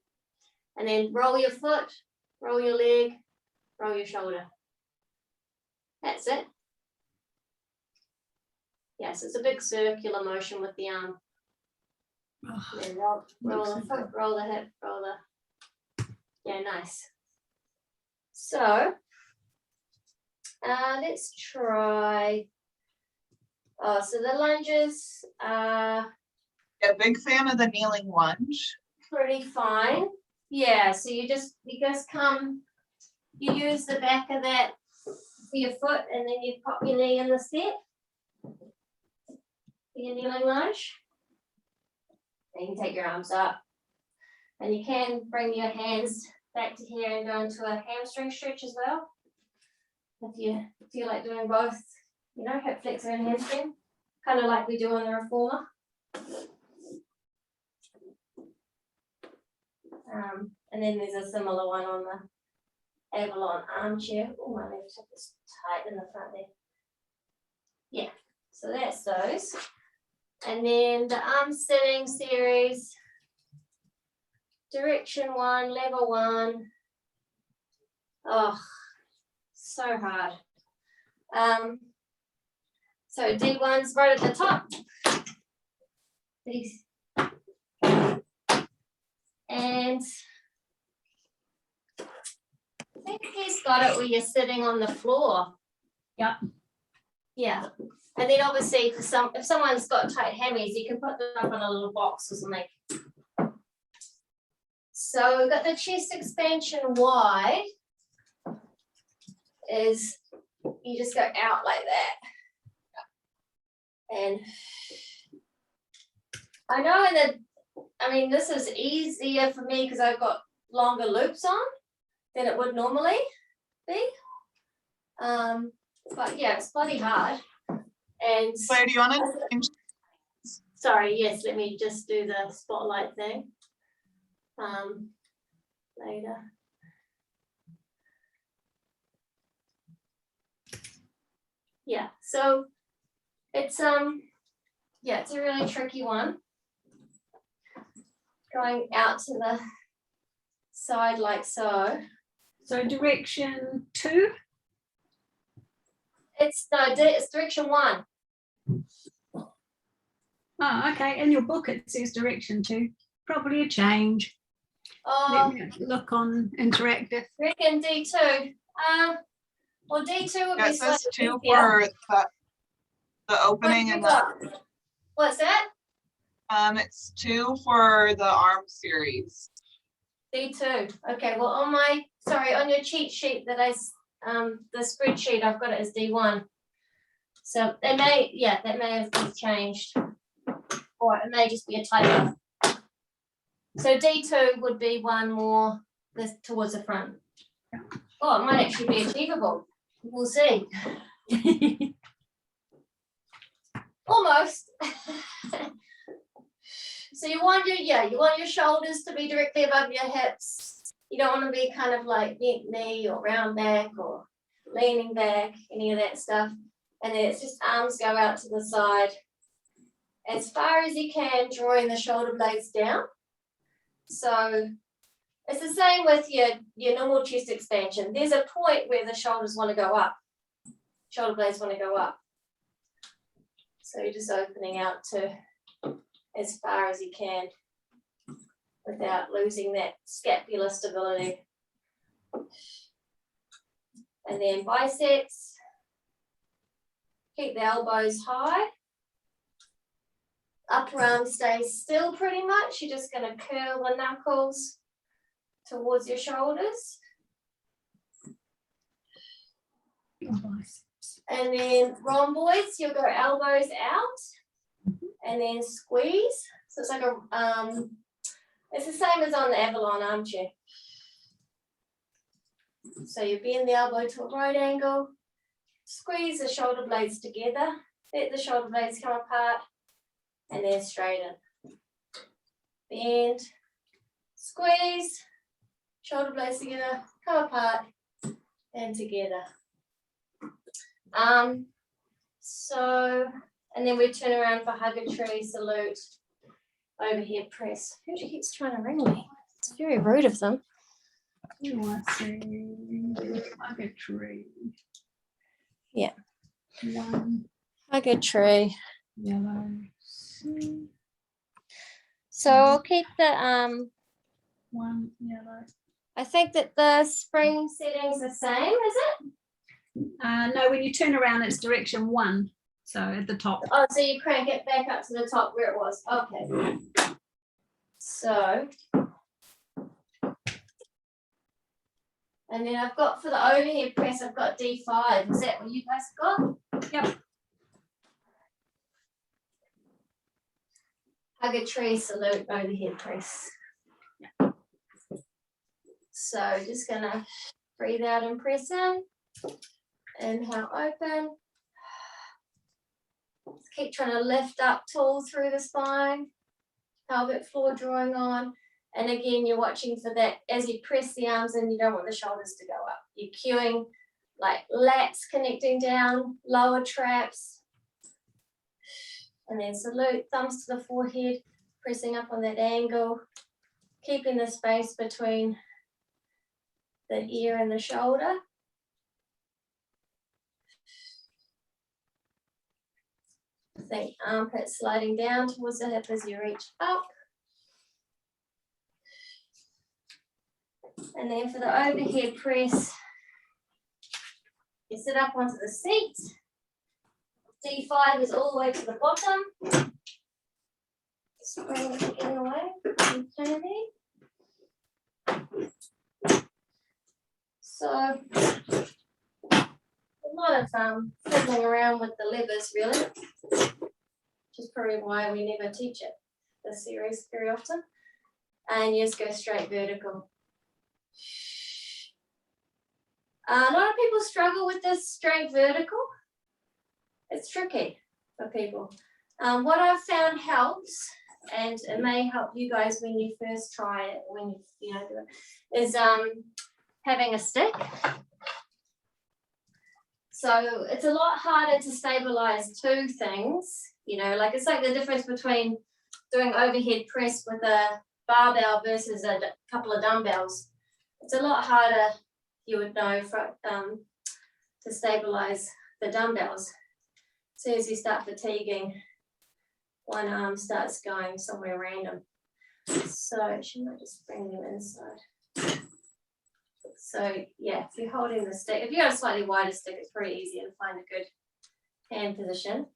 and then roll your foot, roll your leg, roll your shoulder. That's it. Yes, it's a big circular motion with the arm. And then roll the foot, roll the hip, roll the. Yeah, nice. So let's try. Oh, so the lunges are. Yeah, big fan of the kneeling lunge. Pretty fine. Yeah, so you just come, you use the back of that for your foot and then you pop your knee in the step. For your kneeling lunge. And you can take your arms up. And you can bring your hands back to here and go into a hamstring stretch as well. If you feel like doing both, you know, hip flexor and hamstring, kind of like we do on the reformer. And then there's a similar one on the Avalon armchair. Oh, my legs are just tight in the front there. Yeah, So that's those. And then the arm sitting series, direction 1, level 1. Oh, so hard. So D1's right at the top. These. And I think he's got it where you're sitting on the floor. Yep. Yeah. And then obviously for if someone's got tight hammies, you can put them up on a little box or something. So we've got the chest expansion wide is you just go out like that. And I know this is easier for me because I've got longer loops on than it would normally be. But yeah, it's bloody hard. And Claire, do you want to? Sorry, yes, let me just do the spotlight thing. Later. Yeah, so it's it's a really tricky one. Going out to the side like so. So direction 2? It's direction 1. Oh, okay. In your book it says direction 2. Probably a change. Oh, Let me look on interactive. reckon D2. Well, D2 would Yeah, be it says slightly 2 easier. for the opening and the. What's that? It's 2 for the arm series. D2. Okay, well on your cheat sheet that the spreadsheet I've got it as D1. So that may have been changed. Or it may just be a typo. So D2 would be one more towards the front. Oh, it might actually be achievable. We'll see. Almost. So you want your shoulders to be directly above your hips. You don't want to be kind of like bent knee or round back or leaning back, any of that stuff. And then it's just arms go out to the side as far as you can, drawing the shoulder blades down. So it's the same with your normal chest expansion. There's a point where the shoulders want to go up. Shoulder blades want to go up. So you're just opening out to as far as you can without losing that scapular stability. And then biceps. Keep the elbows high. Upper arm stays still pretty much. You're just going to curl the knuckles towards your shoulders. And then rhomboids, you'll go elbows out and then squeeze. So it's like it's the same as on the Avalon armchair. So you bend the elbow to a right angle, squeeze the shoulder blades together, let the shoulder blades come apart, and then straighten. Bend, squeeze, shoulder blades together, come apart, and together. And then we turn around for hugger tree, salute, overhead press. Who keeps trying to ring me? It's very rude of them. Hugger tree. Yeah. One Hugger tree. yellow. So I'll keep the One yellow. I think that the spring setting's the same, is it? No, when you turn around, it's direction 1. So at the top. Oh, so you crank it back up to the top where it was. Okay. So, and then I've got for the overhead press, I've got D5. Is that what you guys got? Yep. Hugger tree, salute, overhead press. Yep. So just gonna breathe out and press in. Inhale, open. Keep trying to lift up tall through the spine. Pelvic floor drawing on. And again, you're watching for that. As you press the arms in, you don't want the shoulders to go up. You're cueing like lats connecting down, lower traps. And then salute, thumbs to the forehead, pressing up on that angle, keeping the space between the ear and the shoulder. Think armpit sliding down towards the hip as you reach up. And then for the overhead press, you sit up onto the seat. D5 is all the way to the bottom. Spring getting away. So a lot of fiddling around with the levers really, which is probably why we never teach it this series very often. And you just go straight vertical. A lot of people struggle with this straight vertical. It's tricky for people. What I've found helps, and it may help you guys when you first try it, when you do it, is having a stick. So it's a lot harder to stabilize two things, like it's like the difference between doing overhead press with a barbell versus a couple of dumbbells. It's a lot harder, you would know, to stabilize the dumbbells. As soon as you start fatiguing, one arm starts going somewhere random. So she might just bring them inside. So yeah, if you're holding the stick, if you have a slightly wider stick, it's pretty easy to find a good hand position.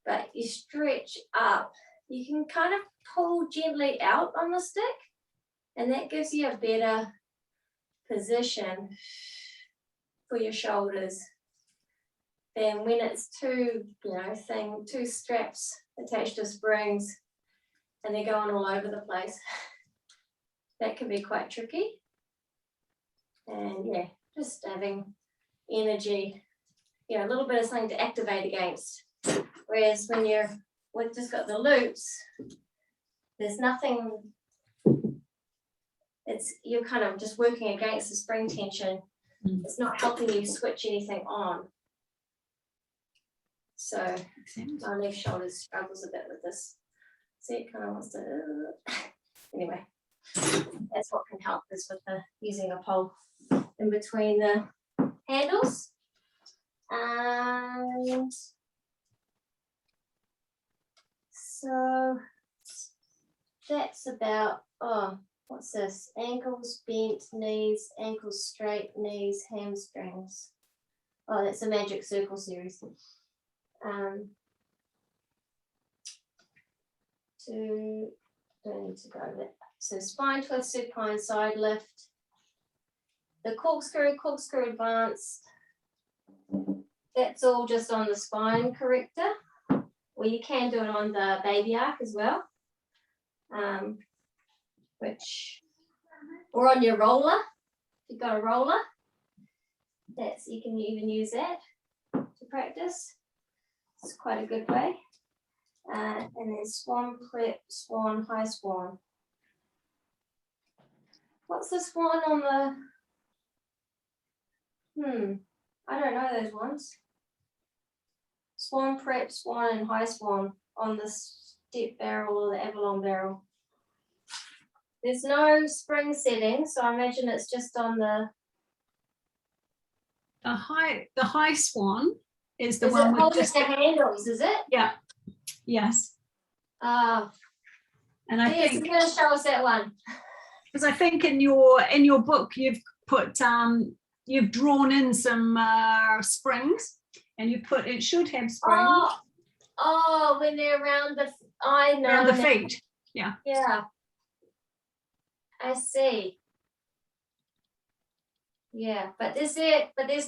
But you stretch up, you can kind of pull gently out on the stick, and that gives you a better position for your shoulders than when it's two straps attached to springs and they're going all over the place. That can be quite tricky. And yeah, just having energy, a little bit of something to activate against. Whereas when we've just got the loops, there's nothing, you're kind of just working against the spring tension. It's not helping you switch anything on. So my left shoulder struggles a bit with this. See, it kind of wants to, anyway, that's what can help is with using a pole in between the handles. And so that's about, what's this? Ankles bent, knees, ankles straight, knees, hamstrings. Oh, that's a Magic Circle series. Don't need to go there. So spine twist, supine side lift. The corkscrew advanced. That's all just on the spine corrector. Well, you can do it on the baby arc as well. Or on your roller. If you've got a roller, you can even use that to practice. It's quite a good way. And then swan, prep, swan, high swan. What's the swan on the, I don't know those ones. Swan, prep, swan, and high swan on the step barrel or the Avalon barrel. There's no spring setting, so I imagine it's just on the high swan is the is one it with holding just the handles, is it? Yeah. Yes. And I yes, think you're going to show us that one. Because I think in your book you've put you've drawn in some springs, and you put it should have springs. Oh, when they're around around the feet. Yeah. Yeah. I see. Yeah, but there's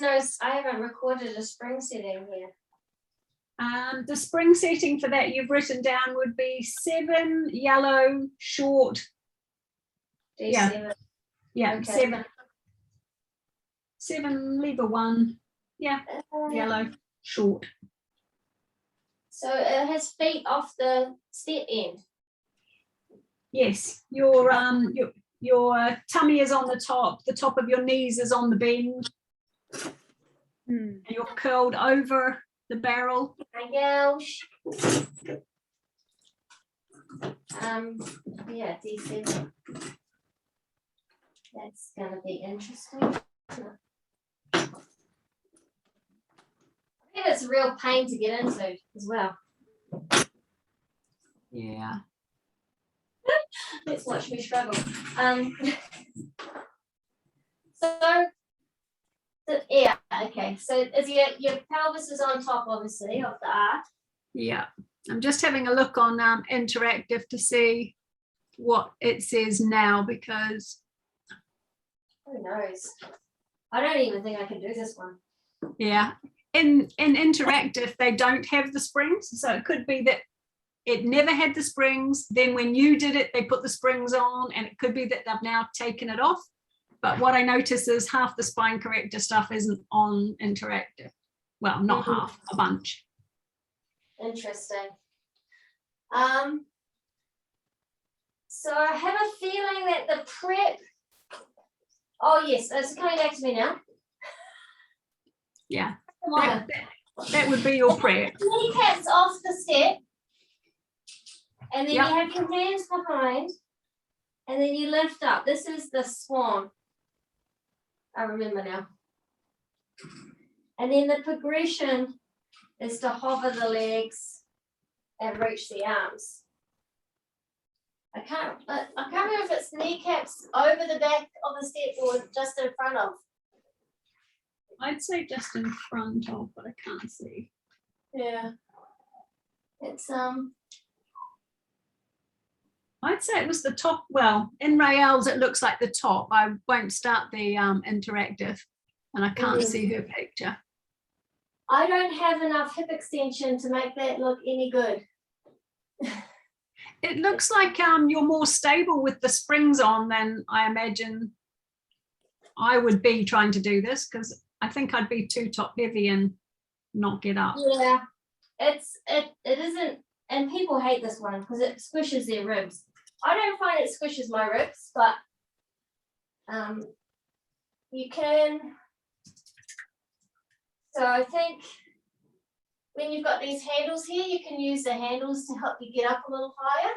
no. I haven't recorded a spring setting here. The spring setting for that you've written down would be 7 yellow short. D7. Yeah, Okay. 7 lever 1. Yeah, yellow short. So it has feet off the step end. Yes, your tummy is on the top of your knees is on the bend. And you're curled over the barrel. My gosh. Yeah, D7. That's gonna be interesting. I think it's a real pain to get into as well. Yeah. Let's watch me struggle. Yeah, okay. So is your pelvis is on top, obviously, of the R. Yeah. I'm just having a look on interactive to see what it says now, because Who knows? I don't even think I can do this one. yeah, in interactive they don't have the springs, so it could be that it never had the springs, then when you did it they put the springs on, and it could be that they've now taken it off. But what I notice is half the spine corrector stuff isn't on interactive. Well, not half, a bunch. Interesting. So I have a feeling that the prep. Oh yes, it's coming back to me now. Yeah, Come on. that would be your prep. Kneecaps off the step, and then Yep. you have your hands behind, and then you lift up. This is the swan. I remember now. And then the progression is to hover the legs and reach the arms. I can't remember if it's kneecaps over the back of the step or just in front of. I'd say just in front of, but I can't see. Yeah. It's I'd say it was the top. Well, in Rael's it looks like the top. I won't start the interactive, and I can't see her picture. I don't have enough hip extension to make that look any good. It looks like you're more stable with the springs on than I imagine I would be trying to do this, because I think I'd be too top heavy and not get up. Yeah, it isn't, and people hate this one because it squishes their ribs. I don't find it squishes my ribs, but you can. So I think when you've got these handles here, you can use the handles to help you get up a little higher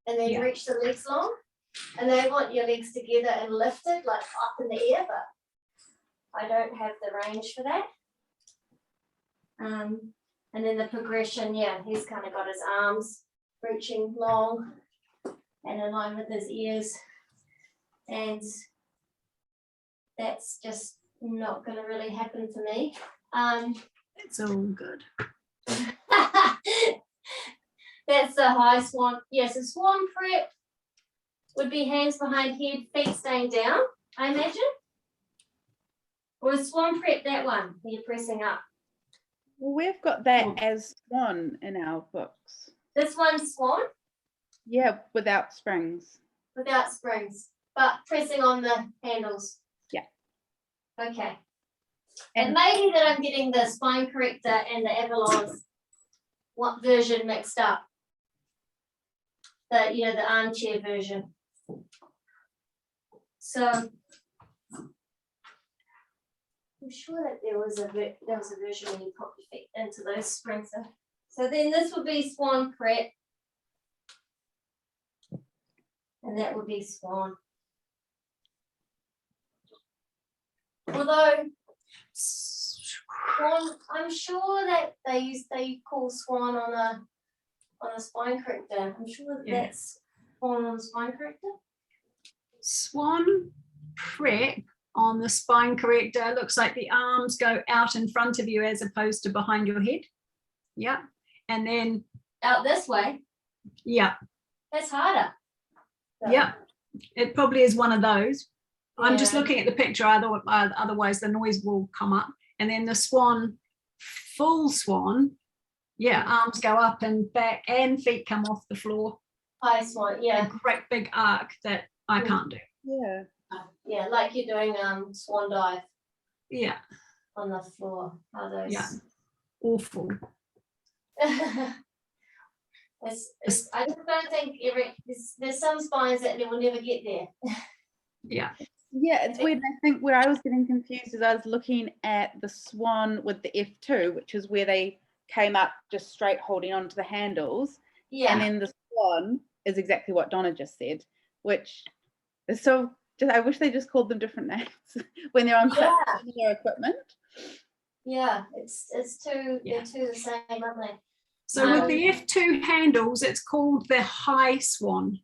and then reach the legs long. And they want your legs together and lifted, like up in the air, but I don't have the range for that. And then the progression, yeah, he's kind of got his arms reaching long and in line with his ears. And that's just not going to really happen for me. It's all good. That's the high swan. Yes, a swan prep would be hands behind head, feet staying down, I imagine. Or is swan prep that one where you're pressing up? Well, we've got that as swan in our books. This one's swan? Yeah, without springs. Without springs, but pressing on the handles. Yeah. Okay. And maybe that I'm getting the spine corrector and the Avalon's what version mixed up. The armchair version. So I'm sure that there was a version when you put your feet into those springs. So then this would be swan prep. And that would be swan. Although swan, I'm sure that they call swan on a spine corrector. I'm sure that's swan on a spine corrector. Swan prep on the spine corrector looks like the arms go out in front of you as opposed to behind your head. Yeah. And then out this way. Yeah. That's harder. So. Yeah. It probably is one of those. Yeah. I'm just looking at the picture, otherwise the noise will come up. And then the swan, full swan, arms go up and back and feet come off the floor. High swan, yeah. A great big arc that I can't do. Yeah. Yeah, like you're doing swan dive. Yeah. On the floor. How those? Yeah. Awful. I just don't think there's some spines that they will never get there. Yeah. Yeah, it's weird. I think where I was getting confused is I was looking at the swan with the F2, which is where they came up just straight holding onto the handles. Yeah. And then the swan is exactly what Donna just said, which is so. I wish they just called them different names when they're on such similar equipment. Yeah, it's two. Yeah. They're two the same, aren't they? So with the F2 handles, it's called the high swan.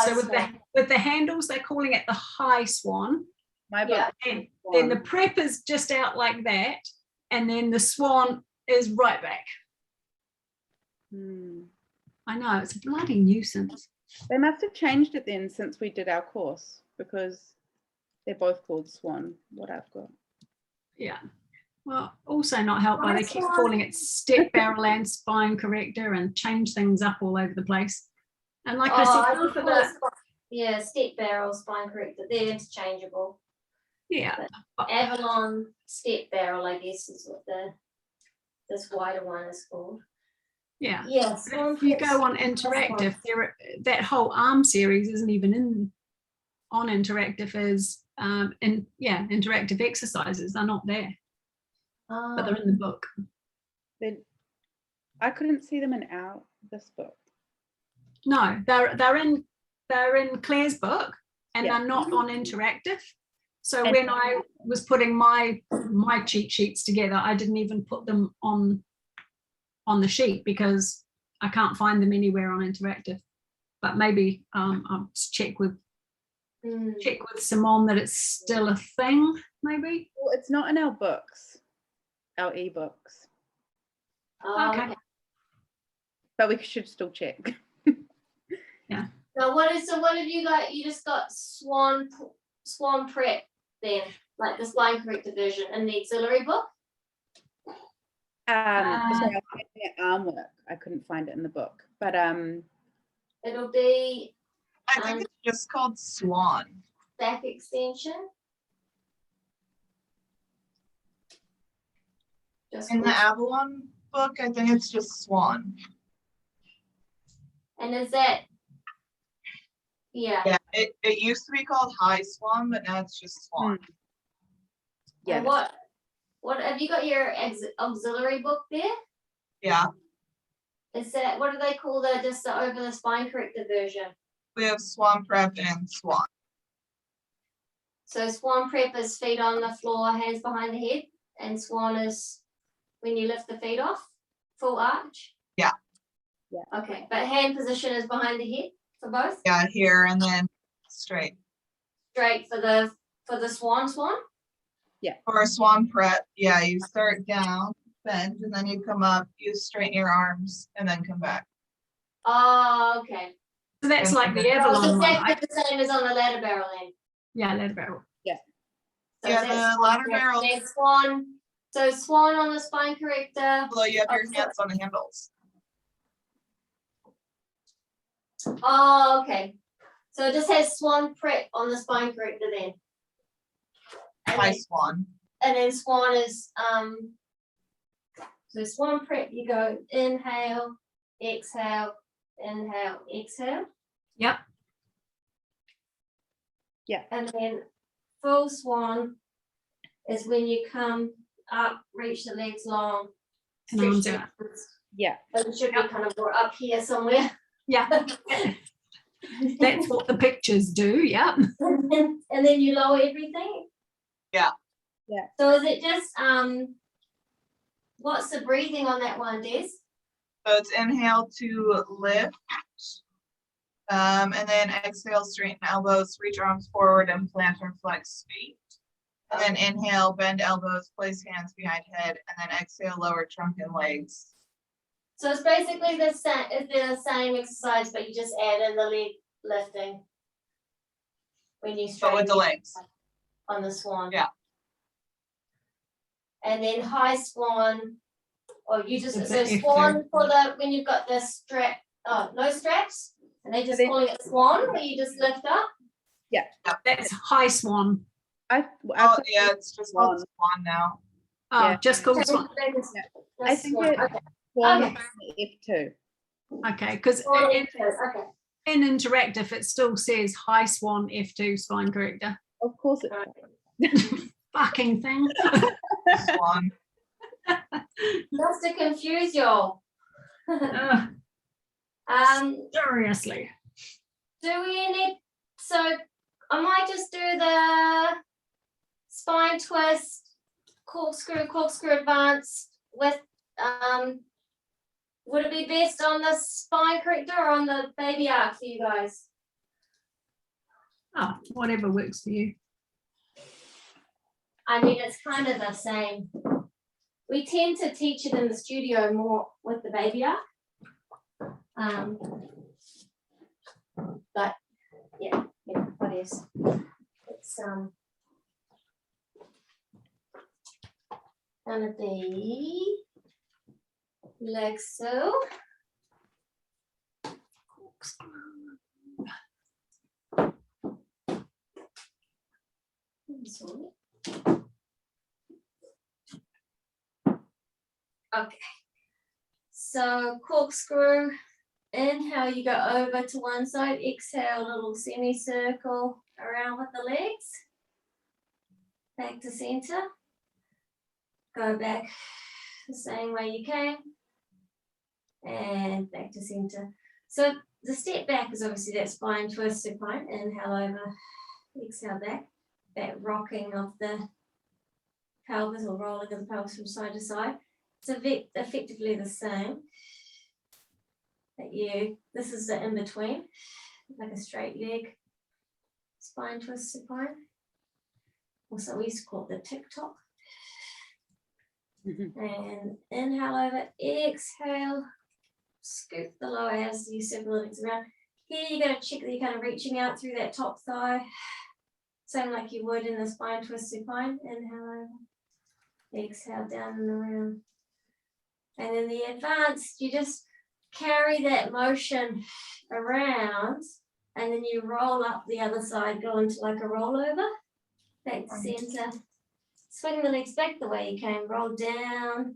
So with the handles, they're calling it the high swan. My book. And then the prep is just out like that, and then the swan is right back. I know, it's a bloody nuisance. They must have changed it then since we did our course, because they're both called swan, what I've got. Yeah. Well, also not helped by they keep calling it step barrel and spine corrector and change things up all over the place. And like I said, for the step barrel, spine corrector, they're interchangeable. Yeah. But Avalon step barrel, I guess, is what this wider one is called. Yeah. Yes. If you go on interactive, that whole arm series isn't even on interactive as interactive exercises. They're not there. But they're in the book. I couldn't see them in this book. No, they're in Claire's book, and they're not on interactive. So when I was putting my cheat sheets together, I didn't even put them on the sheet because I can't find them anywhere on interactive. But maybe I'll check with Simone that it's still a thing. Maybe. Well, it's not in our books. Our ebooks. Okay. But we should still check. Yeah. So what have you got? You just got swan prep then, like the spine corrector version in the auxiliary book? Sorry, I was finding arm work. I couldn't find it in the book. But it'll be I think it's just called swan. back extension. In the Avalon book, I think it's just swan. And is that yeah, it used to be called high swan, but now it's just swan. Yeah. And what have you got your auxiliary book there? Yeah. Is that, what do they call the over the spine corrector version? We have swan prep and swan. So swan prep is feet on the floor, hands behind the head, and swan is when you lift the feet off, full arch? Yeah. Yeah. Okay, but hand position is behind the head for both? Yeah, here and then straight. Straight for the swan? Yeah. For a swan prep, yeah, you start down, bend, and then you come up, you straighten your arms, and then come back. Oh, okay. So that's like the Avalon one, exactly the same as on the ladder barrel then? Yeah, ladder barrel. Yeah. So Yeah, the ladder barrel. Swan. So swan on the spine corrector. Well, you have your hands on the handles. Oh, okay. So it just has swan prep on the spine corrector then. High swan. And then swan is so swan prep, you go inhale, exhale, inhale, exhale. Yep. Yeah. And then full swan is when you come up, reach the legs long, And arms stretch out. backwards. Yeah. But it should be kind of more up here somewhere. Yeah. That's what the pictures do. Yeah. And then you lower everything. Yeah. Yeah. So is it just what's the breathing on that one, Des? So it's inhale to lift. And then exhale, straighten elbows, reach arms forward, and plant or flex feet. And then inhale, bend elbows, place hands behind head, and then exhale, lower trunk and legs. So it's basically the same exercise, but you just add in the leg lifting when you But straighten with the legs. on the swan. Yeah. And then high swan, or you just It's so a swan for the when you've got the strap. Oh, no straps, and they just calling it swan, where you just lift up. Yeah. That's high swan. I've Yeah, it's just called swan now. Oh, Yeah. just called swan. I think swan. it swan is F2. Okay, because Okay. in interactive it still says high swan F2 spine corrector. Of course it Fucking thing. Seriously. Do we need, so I might just do the spine twist, corkscrew advance with, would it be best on the spine corrector or on the baby arc for you guys? Oh, whatever works for you. I mean, it's kind of the same. We tend to teach it in the studio more with the baby arc. But yeah, what is? It's gonna be like so. Sorry. Okay. So corkscrew. Inhale, you go over to one side. Exhale, a little semicircle around with the legs. Back to center. Go back the same way you came. And back to center. So the step back is obviously that spine twist, supine. Inhale over, exhale back. That rocking of the pelvis or rolling of the pelvis from side to side. It's effectively the same. This is the in between, like a straight leg, spine twist supine. Also, we used to call it the tick-tock. And inhale over, exhale, scoop the lower abs, you circle the legs around. Here you're going to check that you're kind of reaching out through that top thigh, same like you would in the spine twist supine. Inhale over, exhale down and around. And in the advanced, you just carry that motion around and then you roll up the other side, go into like a rollover, back to center. Swing the legs back the way you came, roll down.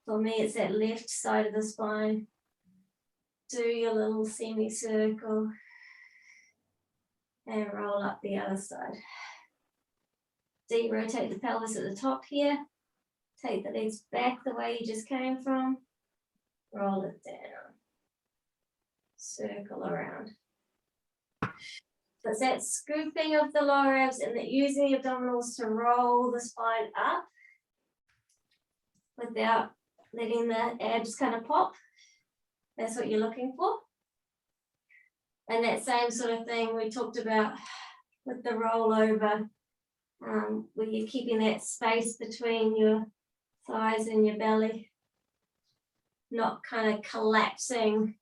For me, it's that left side of the spine. Do your little semicircle and roll up the other side. Rotate the pelvis at the top here. Take the legs back the way you just came from. Roll it down. Circle around. So it's that scooping of the lower abs and that using the abdominals to roll the spine up without letting the abs kind of pop. That's what you're looking for. And that same sort of thing we talked about with the rollover, where you're keeping that space between your thighs and your belly, not kind of collapsing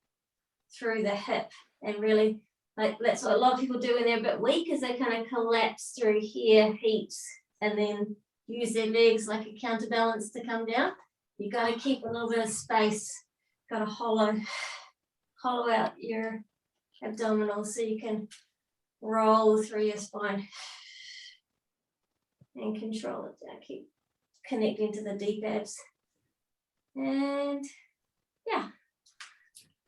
through the hip. And really, like that's what a lot of people do when they're a bit weak, is they kind of collapse through here, heaps, and then use their legs like a counterbalance to come down. You got to keep a little bit of space, got to hollow out your abdominals so you can roll through your spine and control it down. Keep connecting to the deep abs. And yeah,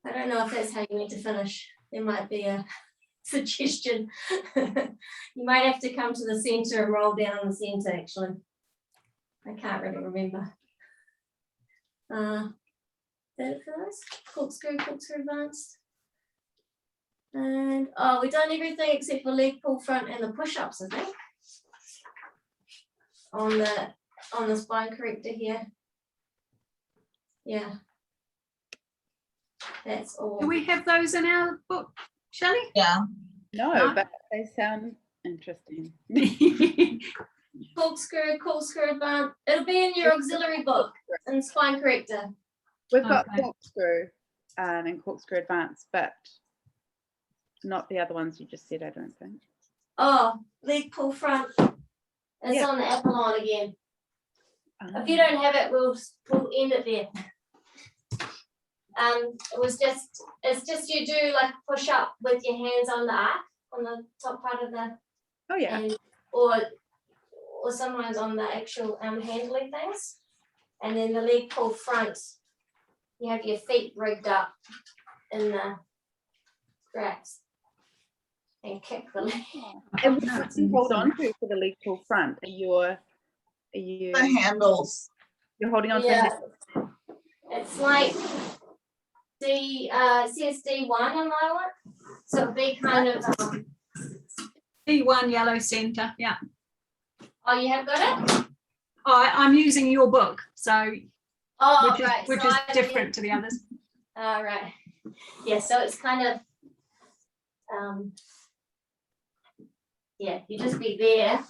I don't know if that's how you need to finish. There might be a suggestion. You might have to come to the center and roll down on the center, actually. I can't really remember. That first, corkscrew advanced. And we've done everything except for leg pull front and the push-ups, I think. On the spine corrector here. Yeah. That's all. Do we have those in our book, Shelley? Yeah. No, but they sound interesting. Corkscrew advanced. It'll be in your auxiliary book in spine corrector. We've got corkscrew and corkscrew advanced, but not the other ones you just said, I don't think. Oh, leg pull front. It's on the Avalon again. If you don't have it, we'll end it there. It's just you do like a push up with your hands on the arc, on the top part of the. Oh yeah. And, or sometimes on the actual handling things, and then the leg pull front. You have your feet rigged up in the straps and kick the leg. And what do you hold on to for the leg pull front? Are you The handles. You're holding on to Yeah. the It's like it says D1 on my one. So it'll be kind of, D1 yellow center, yeah. oh, you have got it? I'm using your book, so Oh, which is, right. which so is I- different to the others. Right. Yeah, so it's kind of, yeah, you just be there.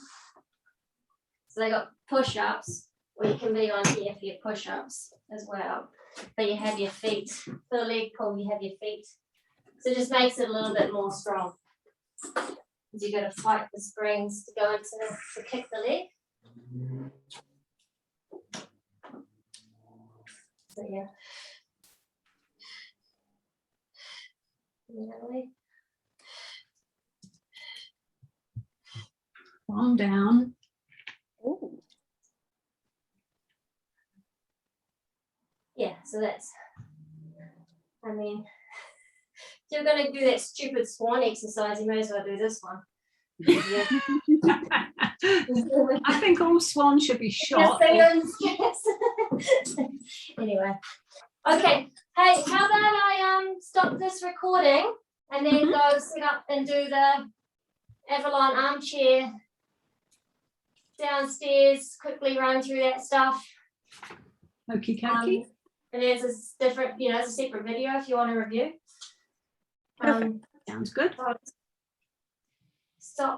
So they got push-ups, or you can be on here for your push-ups as well. But you have your feet, for the leg pull, you have your feet. So it just makes it a little bit more strong. Because you got to fight the springs to go into to kick the leg. So yeah. Really? Calm down. Ooh. Yeah, so that's, I mean, if you're going to do that stupid swan exercise, you may as well do this one. Yeah. I think all swans should be shot. Anyway, okay. Hey, how about I stop this recording and then go sit up and do the Avalon armchair downstairs, quickly run through that stuff. Okie dokie. And there's a different, there's a separate video if you want to review. Sounds good. Stop